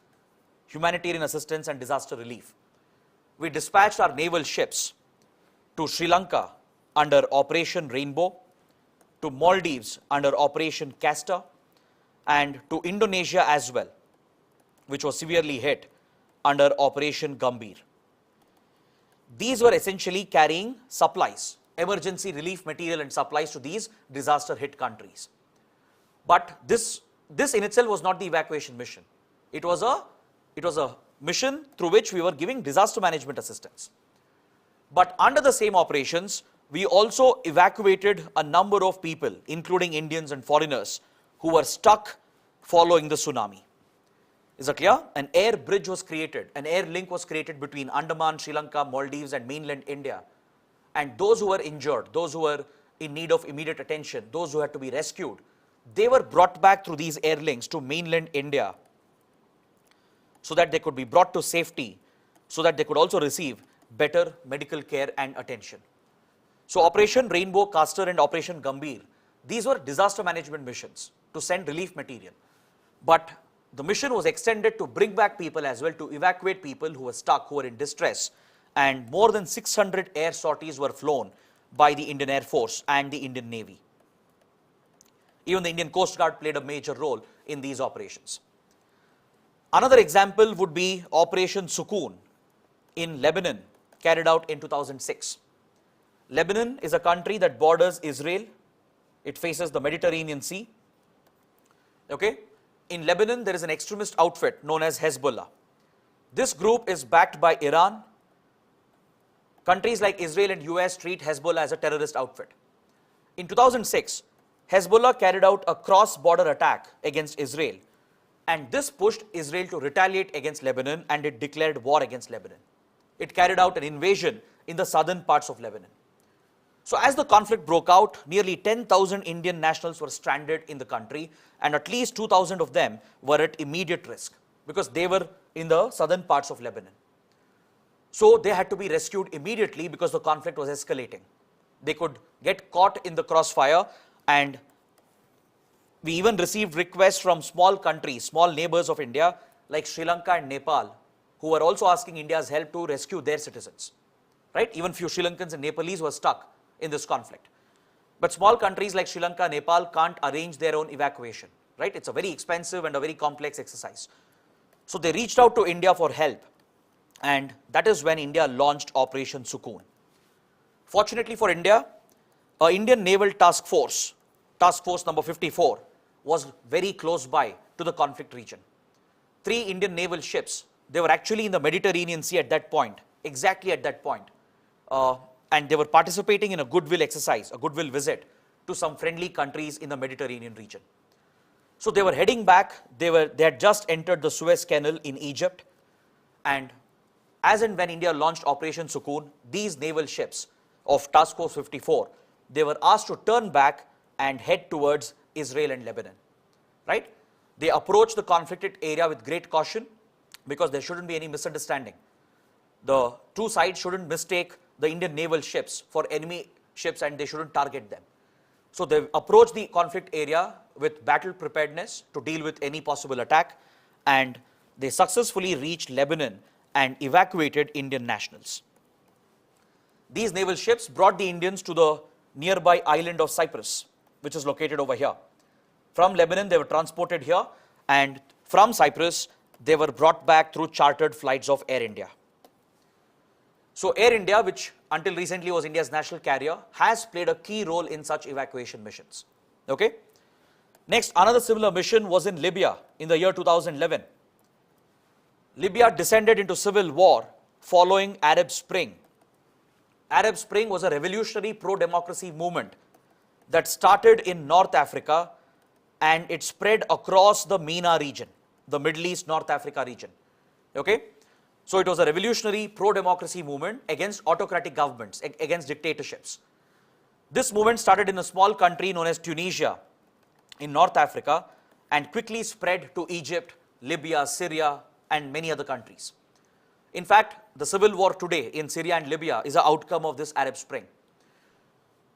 humanitarian assistance and disaster relief, we dispatched our naval ships to Sri Lanka under Operation Rainbow, to Maldives under Operation Castor, and to Indonesia as well, which was severely hit under Operation Gambhir. These were essentially carrying supplies, emergency relief material and supplies to these disaster-hit countries. But this in itself was not the evacuation mission. It was a mission through which we were giving disaster management assistance. But under the same operations, we also evacuated a number of people, including Indians and foreigners, who were stuck following the tsunami. Is that clear? An air bridge was created, an air link was created between Andaman, Sri Lanka, Maldives and mainland India. And those who were injured, those who were in need of immediate attention, those who had to be rescued, they were brought back through these air links to mainland India so that they could be brought to safety, so that they could also receive better medical care and attention. So Operation Rainbow, Castor and Operation Gambhir, these were disaster management missions to send relief material. But the mission was extended to bring back people as well, to evacuate people who were stuck, who were in distress. And more than 600 air sorties were flown by the Indian Air Force and the Indian Navy. Even the Indian Coast Guard played a major role in these operations. Another example would be Operation Sukoon in Lebanon, carried out in 2006. Lebanon is a country that borders Israel. It faces the Mediterranean Sea. Okay? In Lebanon, there is an extremist outfit known as Hezbollah. This group is backed by Iran. Countries like Israel and US treat Hezbollah as a terrorist outfit. In 2006, Hezbollah carried out a cross-border attack against Israel, and this pushed Israel to retaliate against Lebanon, and it declared war against Lebanon. It carried out an invasion in the southern parts of Lebanon. So as the conflict broke out, nearly 10,000 Indian nationals were stranded in the country, and at least 2,000 of them were at immediate risk because they were in the southern parts of Lebanon. So they had to be rescued immediately because the conflict was escalating. They could get caught in the crossfire, and we even received requests from small countries, small neighbors of India like Sri Lanka and Nepal, who were also asking India's help to rescue their citizens. Right? Even few Sri Lankans and Nepalese were stuck in this conflict. But small countries like Sri Lanka, Nepal can't arrange their own evacuation. Right? It's a very expensive and a very complex exercise. So they reached out to India for help, and that is when India launched Operation Sukoon. Fortunately for India, an Indian Naval Task Force number 54, was very close by to the conflict region. 3 Indian naval ships, they were actually in the Mediterranean Sea at that point, exactly at that point. And they were participating in a goodwill exercise, a goodwill visit to some friendly countries in the Mediterranean region. So they were heading back, they had just entered the Suez Canal in Egypt, and as and when India launched Operation Sukoon, these naval ships of Task Force 54, they were asked to turn back and head towards Israel and Lebanon. Right? They approached the conflicted area with great caution because there shouldn't be any misunderstanding. The two sides shouldn't mistake the Indian naval ships for enemy ships, and they shouldn't target them. So they approached the conflict area with battle preparedness to deal with any possible attack, and they successfully reached Lebanon and evacuated Indian nationals. These naval ships brought the Indians to the nearby island of Cyprus, which is located over here. From Lebanon, they were transported here, and from Cyprus, they were brought back through chartered flights of Air India. So Air India, which until recently was India's national carrier, has played a key role in such evacuation missions. Okay? Next, another similar mission was in Libya in the year 2011. Libya descended into civil war following Arab Spring. Arab Spring was a revolutionary pro-democracy movement that started in North Africa, and it spread across the MENA region, the Middle East, North Africa region. Okay? So it was a revolutionary pro-democracy movement against autocratic governments, against dictatorships. This movement started in a small country known as Tunisia in North Africa and quickly spread to Egypt, Libya, Syria, and many other countries. In fact, the civil war today in Syria and Libya is an outcome of this Arab Spring.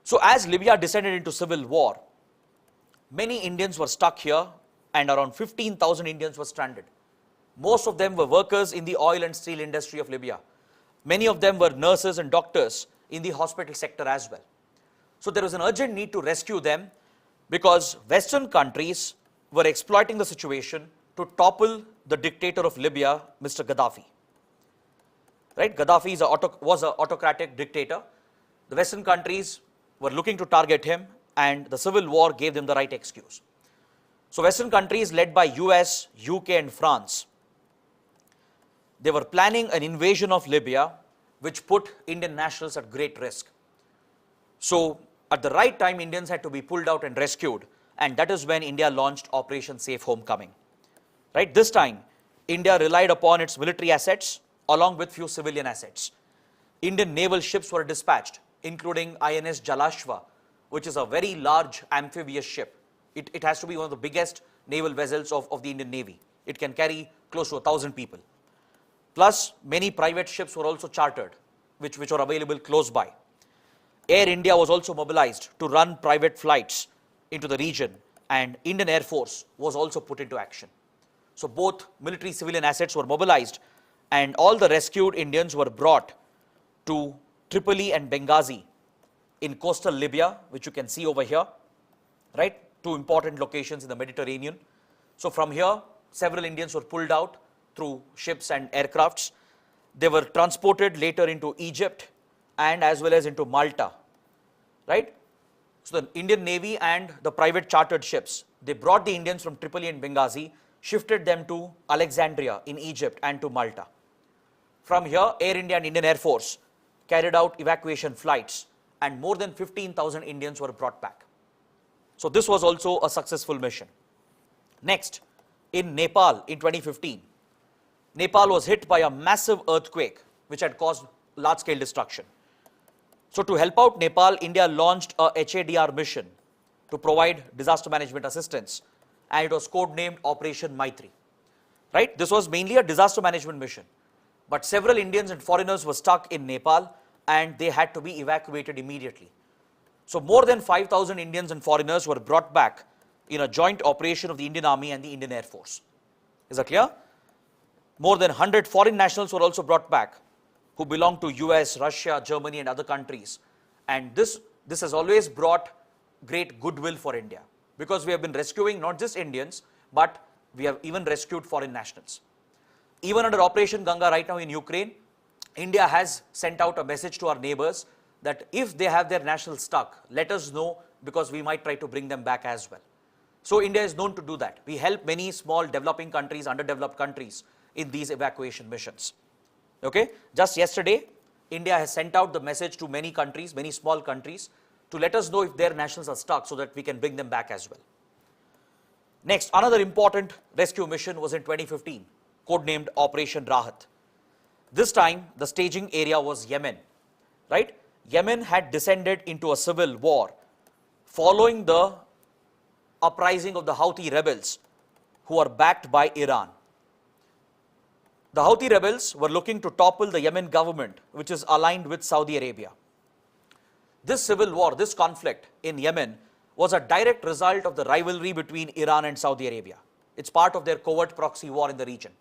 So as Libya descended into civil war, many Indians were stuck here, and around 15,000 Indians were stranded. Most of them were workers in the oil and steel industry of Libya. Many of them were nurses and doctors in the hospital sector as well. So there was an urgent need to rescue them because Western countries were exploiting the situation to topple the dictator of Libya, Mr. Gaddafi. Right? Gaddafi was an autocratic dictator. The Western countries were looking to target him, and the civil war gave them the right excuse. So Western countries led by US, UK and France, they were planning an invasion of Libya which put Indian nationals at great risk. So at the right time, Indians had to be pulled out and rescued, and that is when India launched Operation Safe Homecoming. Right? This time, India relied upon its military assets along with few civilian assets. Indian naval ships were dispatched, including INS Jalashva, which is a very large amphibious ship. It has to be one of the biggest naval vessels of the Indian Navy. It can carry close to 1,000 people. Plus, many private ships were also chartered, which were available close by. Air India was also mobilized to run private flights into the region, and Indian Air Force was also put into action. So both military civilian assets were mobilized, and all the rescued Indians were brought to Tripoli and Benghazi in coastal Libya, which you can see over here, right? Two important locations in the Mediterranean. So from here, several Indians were pulled out through ships and aircrafts. They were transported later into Egypt and as well as into Malta, right? So the Indian Navy and the private chartered ships, they brought the Indians from Tripoli and Benghazi, shifted them to Alexandria in Egypt and to Malta. From here, Air India and Indian Air Force carried out evacuation flights, and more than 15,000 Indians were brought back. So this was also a successful mission. Next, in Nepal in 2015, Nepal was hit by a massive earthquake which had caused large-scale destruction. So to help out Nepal, India launched a HADR mission to provide disaster management assistance, and it was codenamed Operation Maitri. Right? This was mainly a disaster management mission, but several Indians and foreigners were stuck in Nepal and they had to be evacuated immediately. So more than 5,000 Indians and foreigners were brought back in a joint operation of the Indian Army and the Indian Air Force. Is that clear? More than 100 foreign nationals were also brought back who belong to US, Russia, Germany and other countries. And this has always brought great goodwill for India, because we have been rescuing not just Indians, but we have even rescued foreign nationals. Even under Operation Ganga right now in Ukraine, India has sent out a message to our neighbors that if they have their nationals stuck, let us know, because we might try to bring them back as well. So India is known to do that. We help many small developing countries, underdeveloped countries in these evacuation missions. Okay? Just yesterday, India has sent out the message to many countries, many small countries, to let us know if their nationals are stuck so that we can bring them back as well. Next, another important rescue mission was in 2015, codenamed Operation Rahat. This time, the staging area was Yemen, right? Yemen had descended into a civil war following the uprising of the Houthi rebels who are backed by Iran. The Houthi rebels were looking to topple the Yemen government, which is aligned with Saudi Arabia. This civil war, this conflict in Yemen was a direct result of the rivalry between Iran and Saudi Arabia. It's part of their covert proxy war in the region.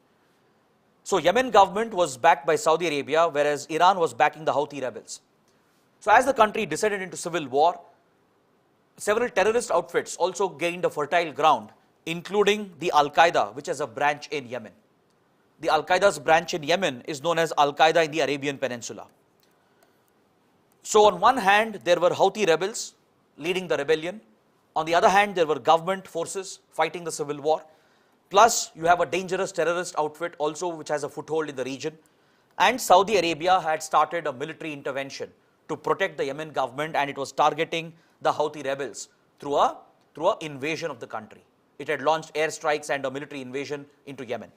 So Yemen government was backed by Saudi Arabia, whereas Iran was backing the Houthi rebels. So as the country descended into civil war, several terrorist outfits also gained a fertile ground, including the Al-Qaeda, which has a branch in Yemen. The Al-Qaeda's branch in Yemen is known as Al-Qaeda in the Arabian Peninsula. So on one hand, there were Houthi rebels leading the rebellion. On the other hand, there were government forces fighting the civil war. Plus, you have a dangerous terrorist outfit also which has a foothold in the region. And Saudi Arabia had started a military intervention to protect the Yemen government, and it was targeting the Houthi rebels through an invasion of the country. It had launched airstrikes and a military invasion into Yemen.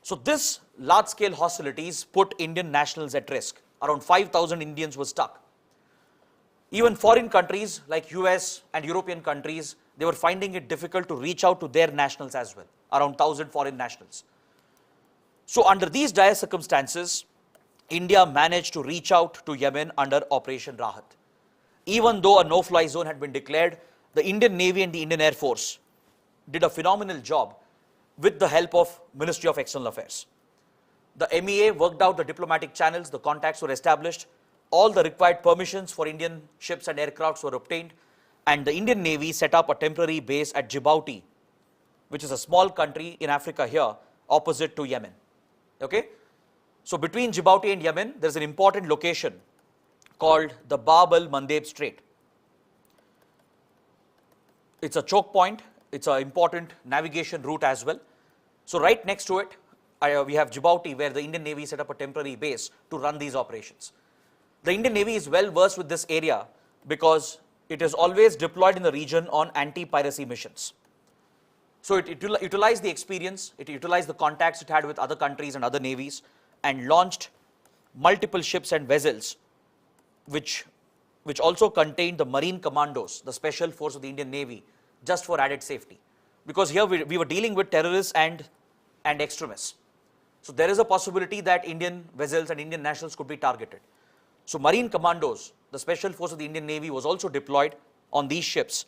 So this large-scale hostilities put Indian nationals at risk. Around 5,000 Indians were stuck. Even foreign countries like US and European countries, they were finding it difficult to reach out to their nationals as well, around 1,000 foreign nationals. So under these dire circumstances, India managed to reach out to Yemen under Operation Rahat. Even though a no-fly zone had been declared, the Indian Navy and the Indian Air Force did a phenomenal job with the help of Ministry of External Affairs. The MEA worked out the diplomatic channels, the contacts were established, all the required permissions for Indian ships and aircrafts were obtained, and the Indian Navy set up a temporary base at Djibouti, which is a small country in Africa here, opposite to Yemen. Okay? So between Djibouti and Yemen, there's an important location called the Bab el-Mandeb Strait. It's a choke point, it's an important navigation route as well. So right next to it, we have Djibouti, where the Indian Navy set up a temporary base to run these operations. The Indian Navy is well versed with this area because it is always deployed in the region on anti-piracy missions. So it utilized the experience, it utilized the contacts it had with other countries and other navies, and launched multiple ships and vessels, which also contained the Marine Commandos, the special force of the Indian Navy, just for added safety. Because here we were dealing with terrorists and extremists. So there is a possibility that Indian vessels and Indian nationals could be targeted. So Marine Commandos, the special force of the Indian Navy, was also deployed on these ships,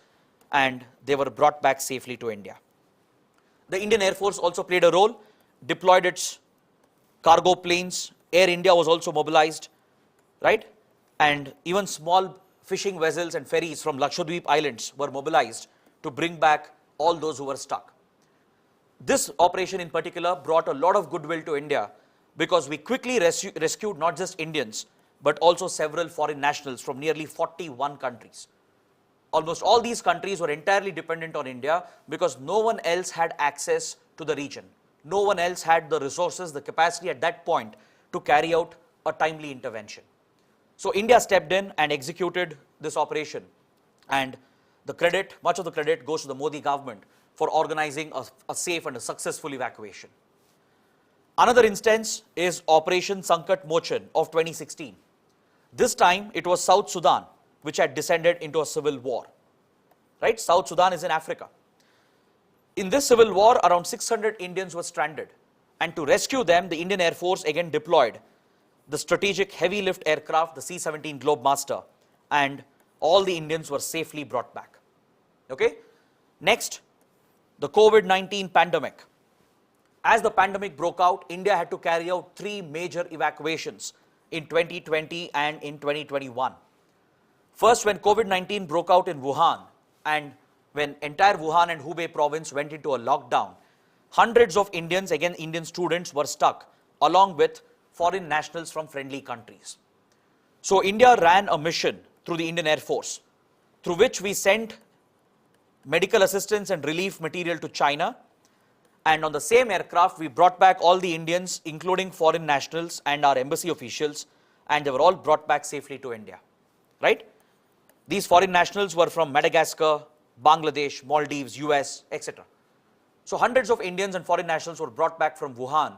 and they were brought back safely to India. The Indian Air Force also played a role, deployed its cargo planes. Air India was also mobilized, right? And even small fishing vessels and ferries from Lakshadweep Islands were mobilized to bring back all those who were stuck. This operation in particular brought a lot of goodwill to India because we quickly rescued not just Indians, but also several foreign nationals from nearly 41 countries. Almost all these countries were entirely dependent on India because no one else had access to the region. No one else had the resources, the capacity at that point to carry out a timely intervention. So India stepped in and executed this operation, and much of the credit goes to the Modi government for organizing a safe and a successful evacuation. Another instance is Operation Sankat Mochan of 2016. This time it was South Sudan which had descended into a civil war. Right? South Sudan is in Africa. In this civil war, around 600 Indians were stranded, and to rescue them, the Indian Air Force again deployed the strategic heavy lift aircraft, the C-17 Globemaster, and all the Indians were safely brought back. Okay? Next, the COVID-19 pandemic. As the pandemic broke out, India had to carry out 3 major evacuations in 2020 and in 2021. First, when COVID-19 broke out in Wuhan, and when entire Wuhan and Hubei province went into a lockdown, hundreds of Indians, again Indian students, were stuck along with foreign nationals from friendly countries. So India ran a mission through the Indian Air Force, through which we sent medical assistance and relief material to China, and on the same aircraft we brought back all the Indians, including foreign nationals and our embassy officials, and they were all brought back safely to India. Right? These foreign nationals were from Madagascar, Bangladesh, Maldives, US, etc. So hundreds of Indians and foreign nationals were brought back from Wuhan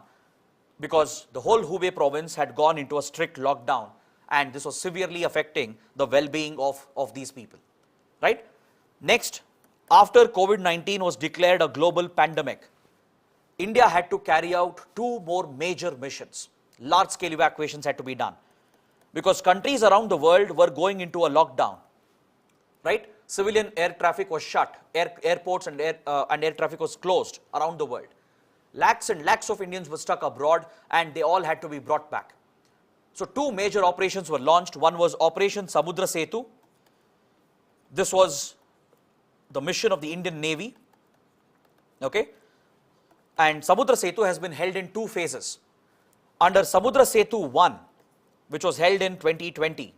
because the whole Hubei province had gone into a strict lockdown, and this was severely affecting the well-being of these people. Right? Next, after COVID-19 was declared a global pandemic, India had to carry out 2 more major missions. Large-scale evacuations had to be done because countries around the world were going into a lockdown. Right? Civilian air traffic was shut, airports and air traffic was closed around the world. Lakhs and lakhs of Indians were stuck abroad, and they all had to be brought back. So 2 major operations were launched. One was Operation Samudra Setu. This was the mission of the Indian Navy. Okay? And Samudra Setu has been held in 2 phases. Under Samudra Setu 1, which was held in 2020,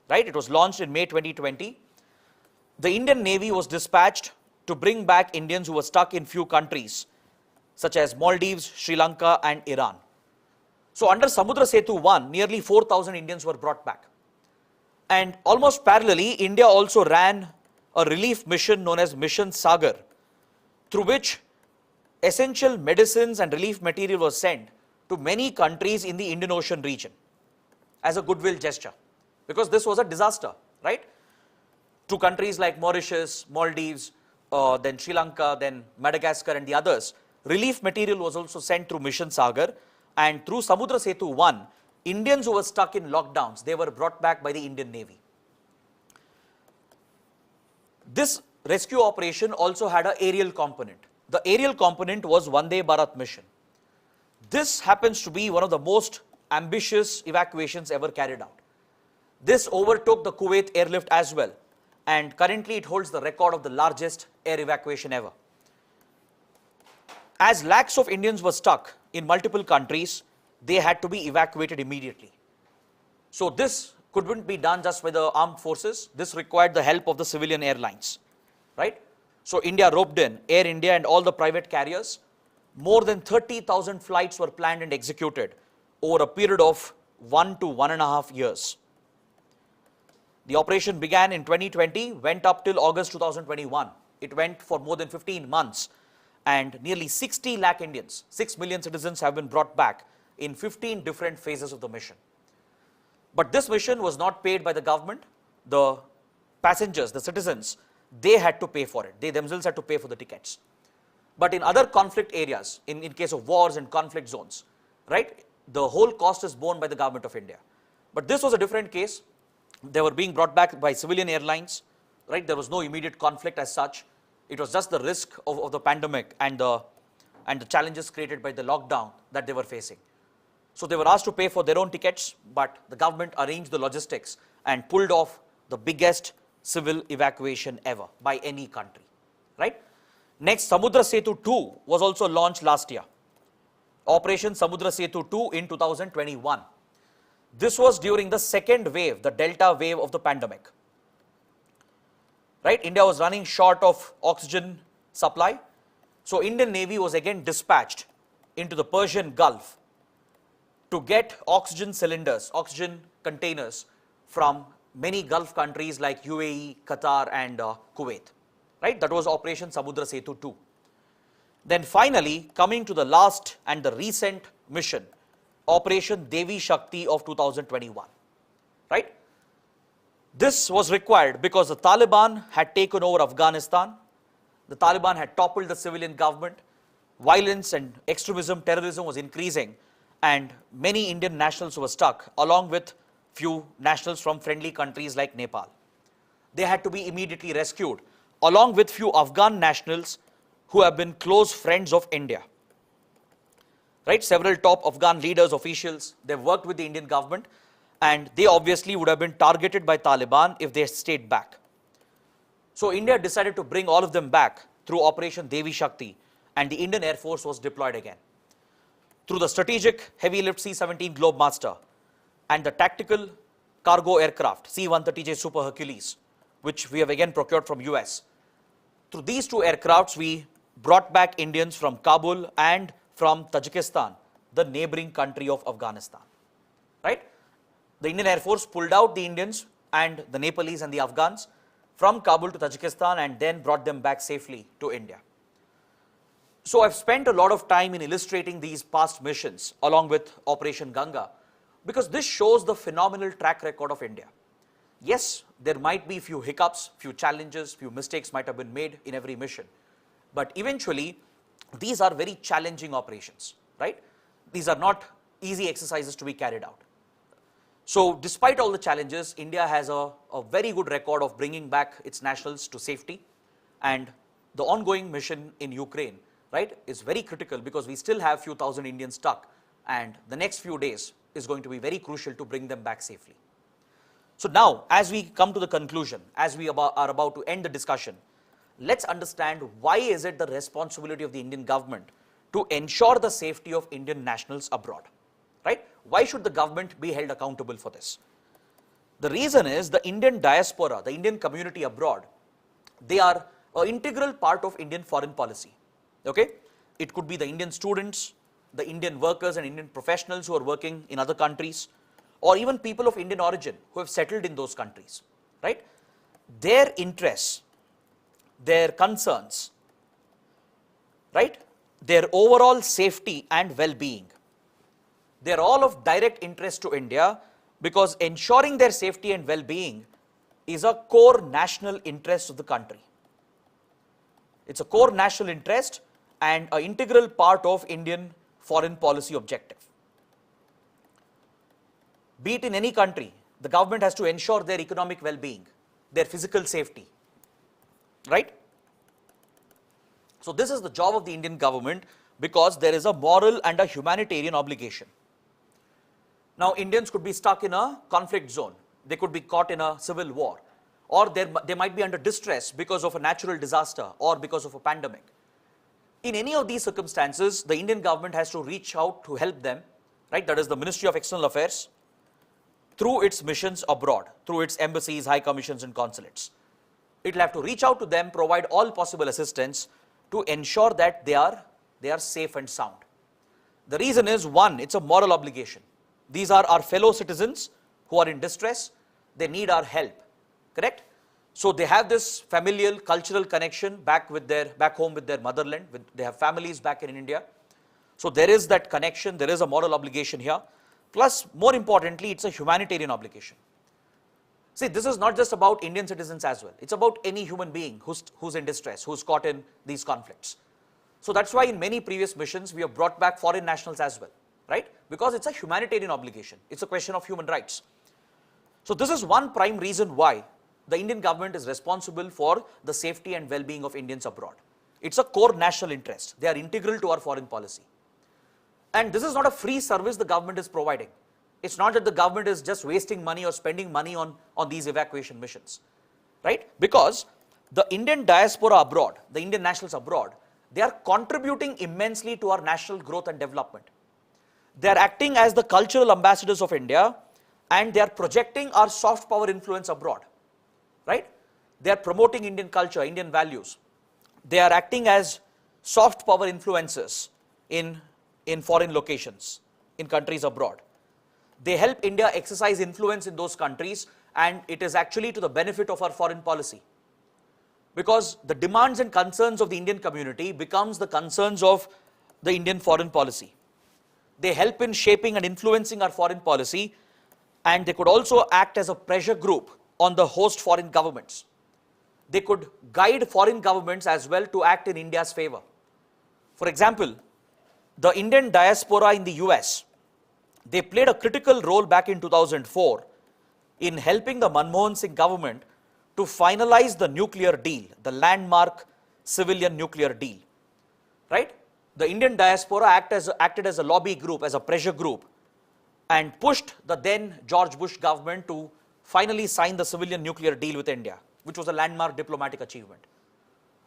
right? It was launched in May 2020. The Indian Navy was dispatched to bring back Indians who were stuck in few countries, such as Maldives, Sri Lanka, and Iran. So under Samudra Setu 1, nearly 4,000 Indians were brought back. And almost parallelly, India also ran a relief mission known as Mission Sagar, through which essential medicines and relief material was sent to many countries in the Indian Ocean region as a goodwill gesture, because this was a disaster, right? To countries like Mauritius, Maldives, then Sri Lanka, then Madagascar and the others, relief material was also sent through Mission Sagar, and through Samudra Setu 1, Indians who were stuck in lockdowns, they were brought back by the Indian Navy. This rescue operation also had an aerial component. The aerial component was Vande Bharat mission. This happens to be one of the most ambitious evacuations ever carried out. This overtook the Kuwait airlift as well, and currently it holds the record of the largest air evacuation ever. As lakhs of Indians were stuck in multiple countries, they had to be evacuated immediately. So this couldn't be done just by the armed forces. This required the help of the civilian airlines, right? So India roped in Air India and all the private carriers. More than 30,000 flights were planned and executed over a period of 1 to 1.5 years. The operation began in 2020, went up till August 2021. It went for more than 15 months, and nearly 60 lakh Indians, 6 million citizens have been brought back in 15 different phases of the mission. But this mission was not paid by the government. The passengers, the citizens, they had to pay for it. They themselves had to pay for the tickets. But in other conflict areas, in case of wars and conflict zones, right, the whole cost is borne by the government of India. But this was a different case. They were being brought back by civilian airlines, right? There was no immediate conflict as such. It was just the risk of the pandemic and the challenges created by the lockdown that they were facing. So they were asked to pay for their own tickets, but the government arranged the logistics and pulled off the biggest civil evacuation ever by any country, right? Next, Samudra Setu 2 was also launched last year. Operation Samudra Setu 2 in 2021. This was during the second wave, the Delta wave of the pandemic. Right? India was running short of oxygen supply. So Indian Navy was again dispatched into the Persian Gulf to get oxygen cylinders, oxygen containers from many Gulf countries like UAE, Qatar and Kuwait. Right? That was Operation Samudra Setu 2. Then finally, coming to the last and the recent mission, Operation Devi Shakti of 2021, right? This was required because the Taliban had taken over Afghanistan. The Taliban had toppled the civilian government. Violence and extremism, terrorism was increasing, and many Indian nationals were stuck, along with few nationals from friendly countries like Nepal. They had to be immediately rescued, along with few Afghan nationals who have been close friends of India. Right? Several top Afghan leaders, officials, they've worked with the Indian government, and they obviously would have been targeted by Taliban if they stayed back. So India decided to bring all of them back through Operation Devi Shakti, and the Indian Air Force was deployed again. Through the strategic heavy lift C-17 Globemaster and the tactical cargo aircraft C-130J Super Hercules, which we have again procured from US. Through these two aircrafts, we brought back Indians from Kabul and from Tajikistan, the neighboring country of Afghanistan, right? The Indian Air Force pulled out the Indians and the Nepalese and the Afghans from Kabul to Tajikistan and then brought them back safely to India. So I've spent a lot of time in illustrating these past missions along with Operation Ganga because this shows the phenomenal track record of India. Yes, there might be few hiccups, few challenges, few mistakes might have been made in every mission, but eventually these are very challenging operations, right? These are not easy exercises to be carried out. So despite all the challenges, India has a very good record of bringing back its nationals to safety, and the ongoing mission in Ukraine, right, is very critical because we still have few thousand Indians stuck, and the next few days is going to be very crucial to bring them back safely. So now, as we come to the conclusion, as we are about to end the discussion, let's understand why is it the responsibility of the Indian government to ensure the safety of Indian nationals abroad, right? Why should the government be held accountable for this? The reason is the Indian diaspora, the Indian community abroad, they are an integral part of Indian foreign policy, okay? It could be the Indian students, the Indian workers and Indian professionals who are working in other countries, or even people of Indian origin who have settled in those countries, right? Their interests, their concerns, right? Their overall safety and well-being, they're all of direct interest to India because ensuring their safety and well-being is a core national interest of the country. It's a core national interest and an integral part of Indian foreign policy objective. Be it in any country, the government has to ensure their economic well-being, their physical safety, right? So this is the job of the Indian government because there is a moral and a humanitarian obligation. Now, Indians could be stuck in a conflict zone. They could be caught in a civil war, or they might be under distress because of a natural disaster or because of a pandemic. In any of these circumstances, the Indian government has to reach out to help them, right? That is the Ministry of External Affairs, through its missions abroad, through its embassies, high commissions and consulates. It will have to reach out to them, provide all possible assistance to ensure that they are safe and sound. The reason is, one, it's a moral obligation. These are our fellow citizens who are in distress. They need our help, correct? So they have this familial, cultural connection back home with their motherland. They have families back in India. So there is that connection. There is a moral obligation here. Plus, more importantly, it's a humanitarian obligation. See, this is not just about Indian citizens as well. It's about any human being who's in distress, who's caught in these conflicts. So that's why in many previous missions, we have brought back foreign nationals as well, right? Because it's a humanitarian obligation. It's a question of human rights. So this is one prime reason why the Indian government is responsible for the safety and well-being of Indians abroad. It's a core national interest. They are integral to our foreign policy. And this is not a free service the government is providing. It's not that the government is just wasting money or spending money on these evacuation missions, right? Because the Indian diaspora abroad, the Indian nationals abroad, they are contributing immensely to our national growth and development. They are acting as the cultural ambassadors of India, and they are projecting our soft power influence abroad, right? They are promoting Indian culture, Indian values. They are acting as soft power influencers in foreign locations, in countries abroad. They help India exercise influence in those countries, and it is actually to the benefit of our foreign policy. Because the demands and concerns of the Indian community becomes the concerns of the Indian foreign policy. They help in shaping and influencing our foreign policy, and they could also act as a pressure group on the host foreign governments. They could guide foreign governments as well to act in India's favor. For example, the Indian diaspora in the US, they played a critical role back in 2004 in helping the Manmohan Singh government to finalize the nuclear deal, the landmark civilian nuclear deal, right? The Indian diaspora acted as a lobby group, as a pressure group, and pushed the then George Bush government to finally sign the civilian nuclear deal with India, which was a landmark diplomatic achievement.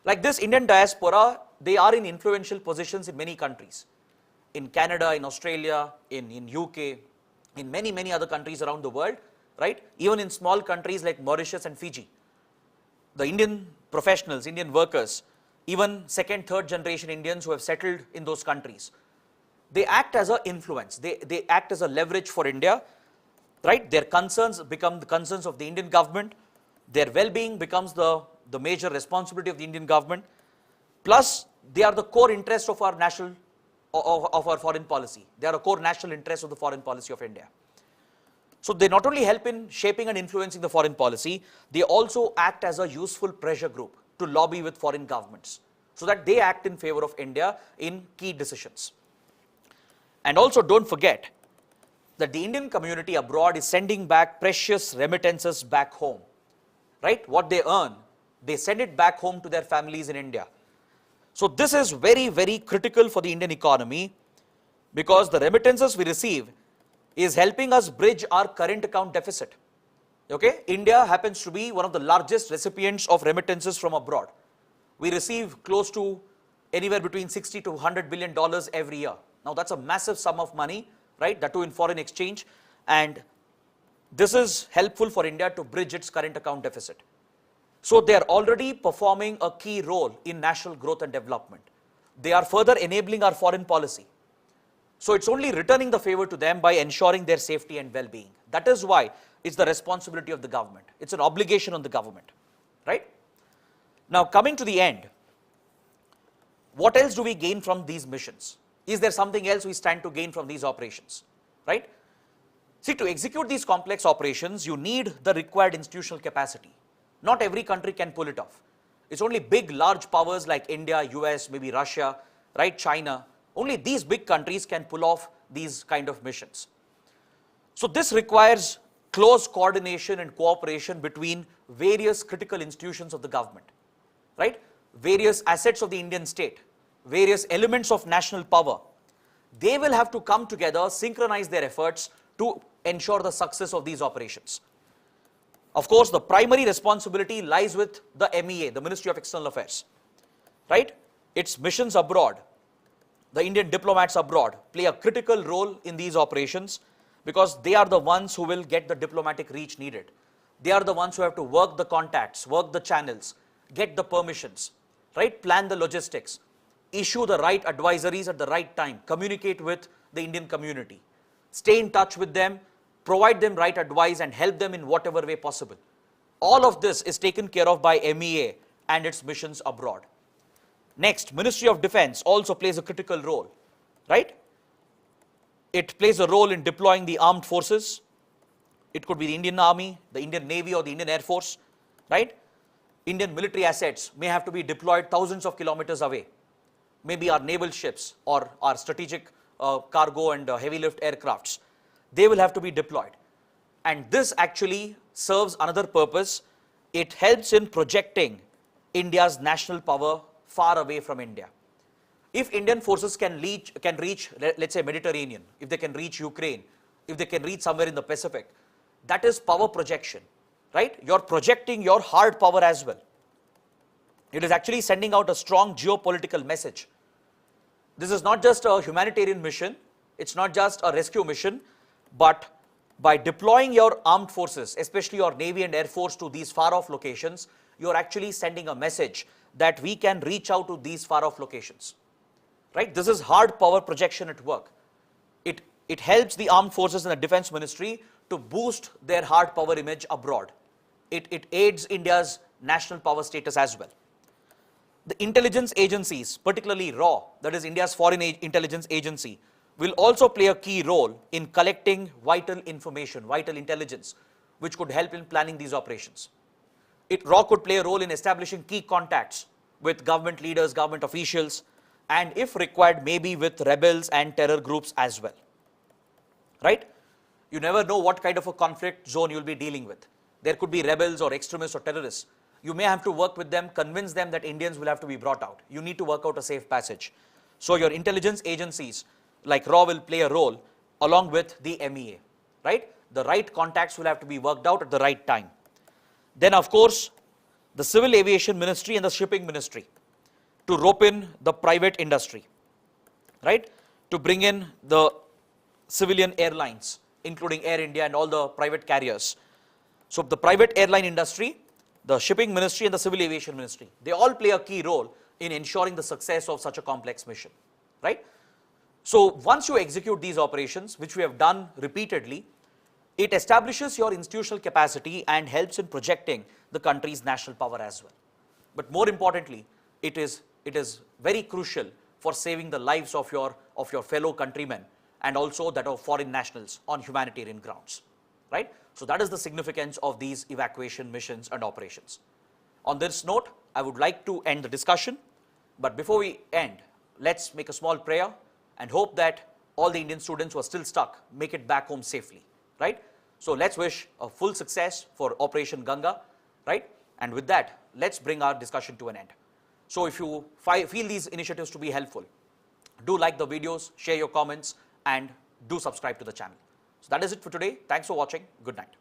Like this, Indian diaspora, they are in influential positions in many countries. In Canada, in Australia, in UK, in many other countries around the world, right? Even in small countries like Mauritius and Fiji. The Indian professionals, Indian workers, even second, third generation Indians who have settled in those countries, they act as an influence. They act as a leverage for India, right? Their concerns become the concerns of the Indian government. Their well-being becomes the major responsibility of the Indian government. Plus, they are the core interest of our our foreign policy. They are a core national interest of the foreign policy of India. So they not only help in shaping and influencing the foreign policy, they also act as a useful pressure group to lobby with foreign governments so that they act in favor of India in key decisions. And also don't forget that the Indian community abroad is sending back precious remittances back home, right? What they earn, they send it back home to their families in India. So this is very, very critical for the Indian economy because the remittances we receive is helping us bridge our current account deficit. Okay? India happens to be one of the largest recipients of remittances from abroad. We receive close to anywhere between $60 to $100 billion every year. Now that's a massive sum of money, right? That too in foreign exchange. And this is helpful for India to bridge its current account deficit. So they are already performing a key role in national growth and development. They are further enabling our foreign policy. So it's only returning the favor to them by ensuring their safety and well-being. That is why it's the responsibility of the government. It's an obligation on the government, right? Now coming to the end, what else do we gain from these missions? Is there something else we stand to gain from these operations, right? See, to execute these complex operations, you need the required institutional capacity. Not every country can pull it off. It's only big, large powers like India, US, maybe Russia, right, China. Only these big countries can pull off these kind of missions. So this requires close coordination and cooperation between various critical institutions of the government, right? Various assets of the Indian state, various elements of national power, they will have to come together, synchronize their efforts to ensure the success of these operations. Of course, the primary responsibility lies with the MEA, the Ministry of External Affairs, right? Its missions abroad, the Indian diplomats abroad play a critical role in these operations because they are the ones who will get the diplomatic reach needed. They are the ones who have to work the contacts, work the channels, get the permissions, right? Plan the logistics, issue the right advisories at the right time, communicate with the Indian community, stay in touch with them, provide them right advice and help them in whatever way possible. All of this is taken care of by MEA and its missions abroad. Next, Ministry of Defense also plays a critical role, right? It plays a role in deploying the armed forces. It could be the Indian Army, the Indian Navy or the Indian Air Force, right? Indian military assets may have to be deployed thousands of kilometers away. Maybe our naval ships or our strategic cargo and heavy lift aircrafts, they will have to be deployed. And this actually serves another purpose. It helps in projecting India's national power far away from India. If Indian forces can reach, let's say, Mediterranean, if they can reach Ukraine, if they can reach somewhere in the Pacific, that is power projection, right? You're projecting your hard power as well. It is actually sending out a strong geopolitical message. This is not just a humanitarian mission, it's not just a rescue mission, but by deploying your armed forces, especially your Navy and Air Force, to these far-off locations, you're actually sending a message that we can reach out to these far-off locations, right? This is hard power projection at work. It helps the armed forces and the defense ministry to boost their hard power image abroad. It aids India's national power status as well. The intelligence agencies, particularly RAW, that is India's Foreign Intelligence Agency, will also play a key role in collecting vital information, vital intelligence, which could help in planning these operations. RAW could play a role in establishing key contacts with government leaders, government officials, and if required, maybe with rebels and terror groups as well, right? You never know what kind of a conflict zone you'll be dealing with. There could be rebels or extremists or terrorists. You may have to work with them, convince them that Indians will have to be brought out. You need to work out a safe passage. So your intelligence agencies like RAW will play a role along with the MEA, right? The right contacts will have to be worked out at the right time. Then, of course, the Civil Aviation Ministry and the Shipping Ministry to rope in the private industry, right? To bring in the civilian airlines, including Air India and all the private carriers. So the private airline industry, the Shipping Ministry and the Civil Aviation Ministry, they all play a key role in ensuring the success of such a complex mission, right? So once you execute these operations, which we have done repeatedly, it establishes your institutional capacity and helps in projecting the country's national power as well. But more importantly, it is very crucial for saving the lives of your fellow countrymen and also that of foreign nationals on humanitarian grounds, right? So that is the significance of these evacuation missions and operations. On this note, I would like to end the discussion, but before we end, let's make a small prayer and hope that all the Indian students who are still stuck make it back home safely, right? So let's wish a full success for Operation Ganga, right? And with that, let's bring our discussion to an end. So if you feel these initiatives to be helpful, do like the videos, share your comments, and do subscribe to the channel. So that is it for today. Thanks for watching. Good night.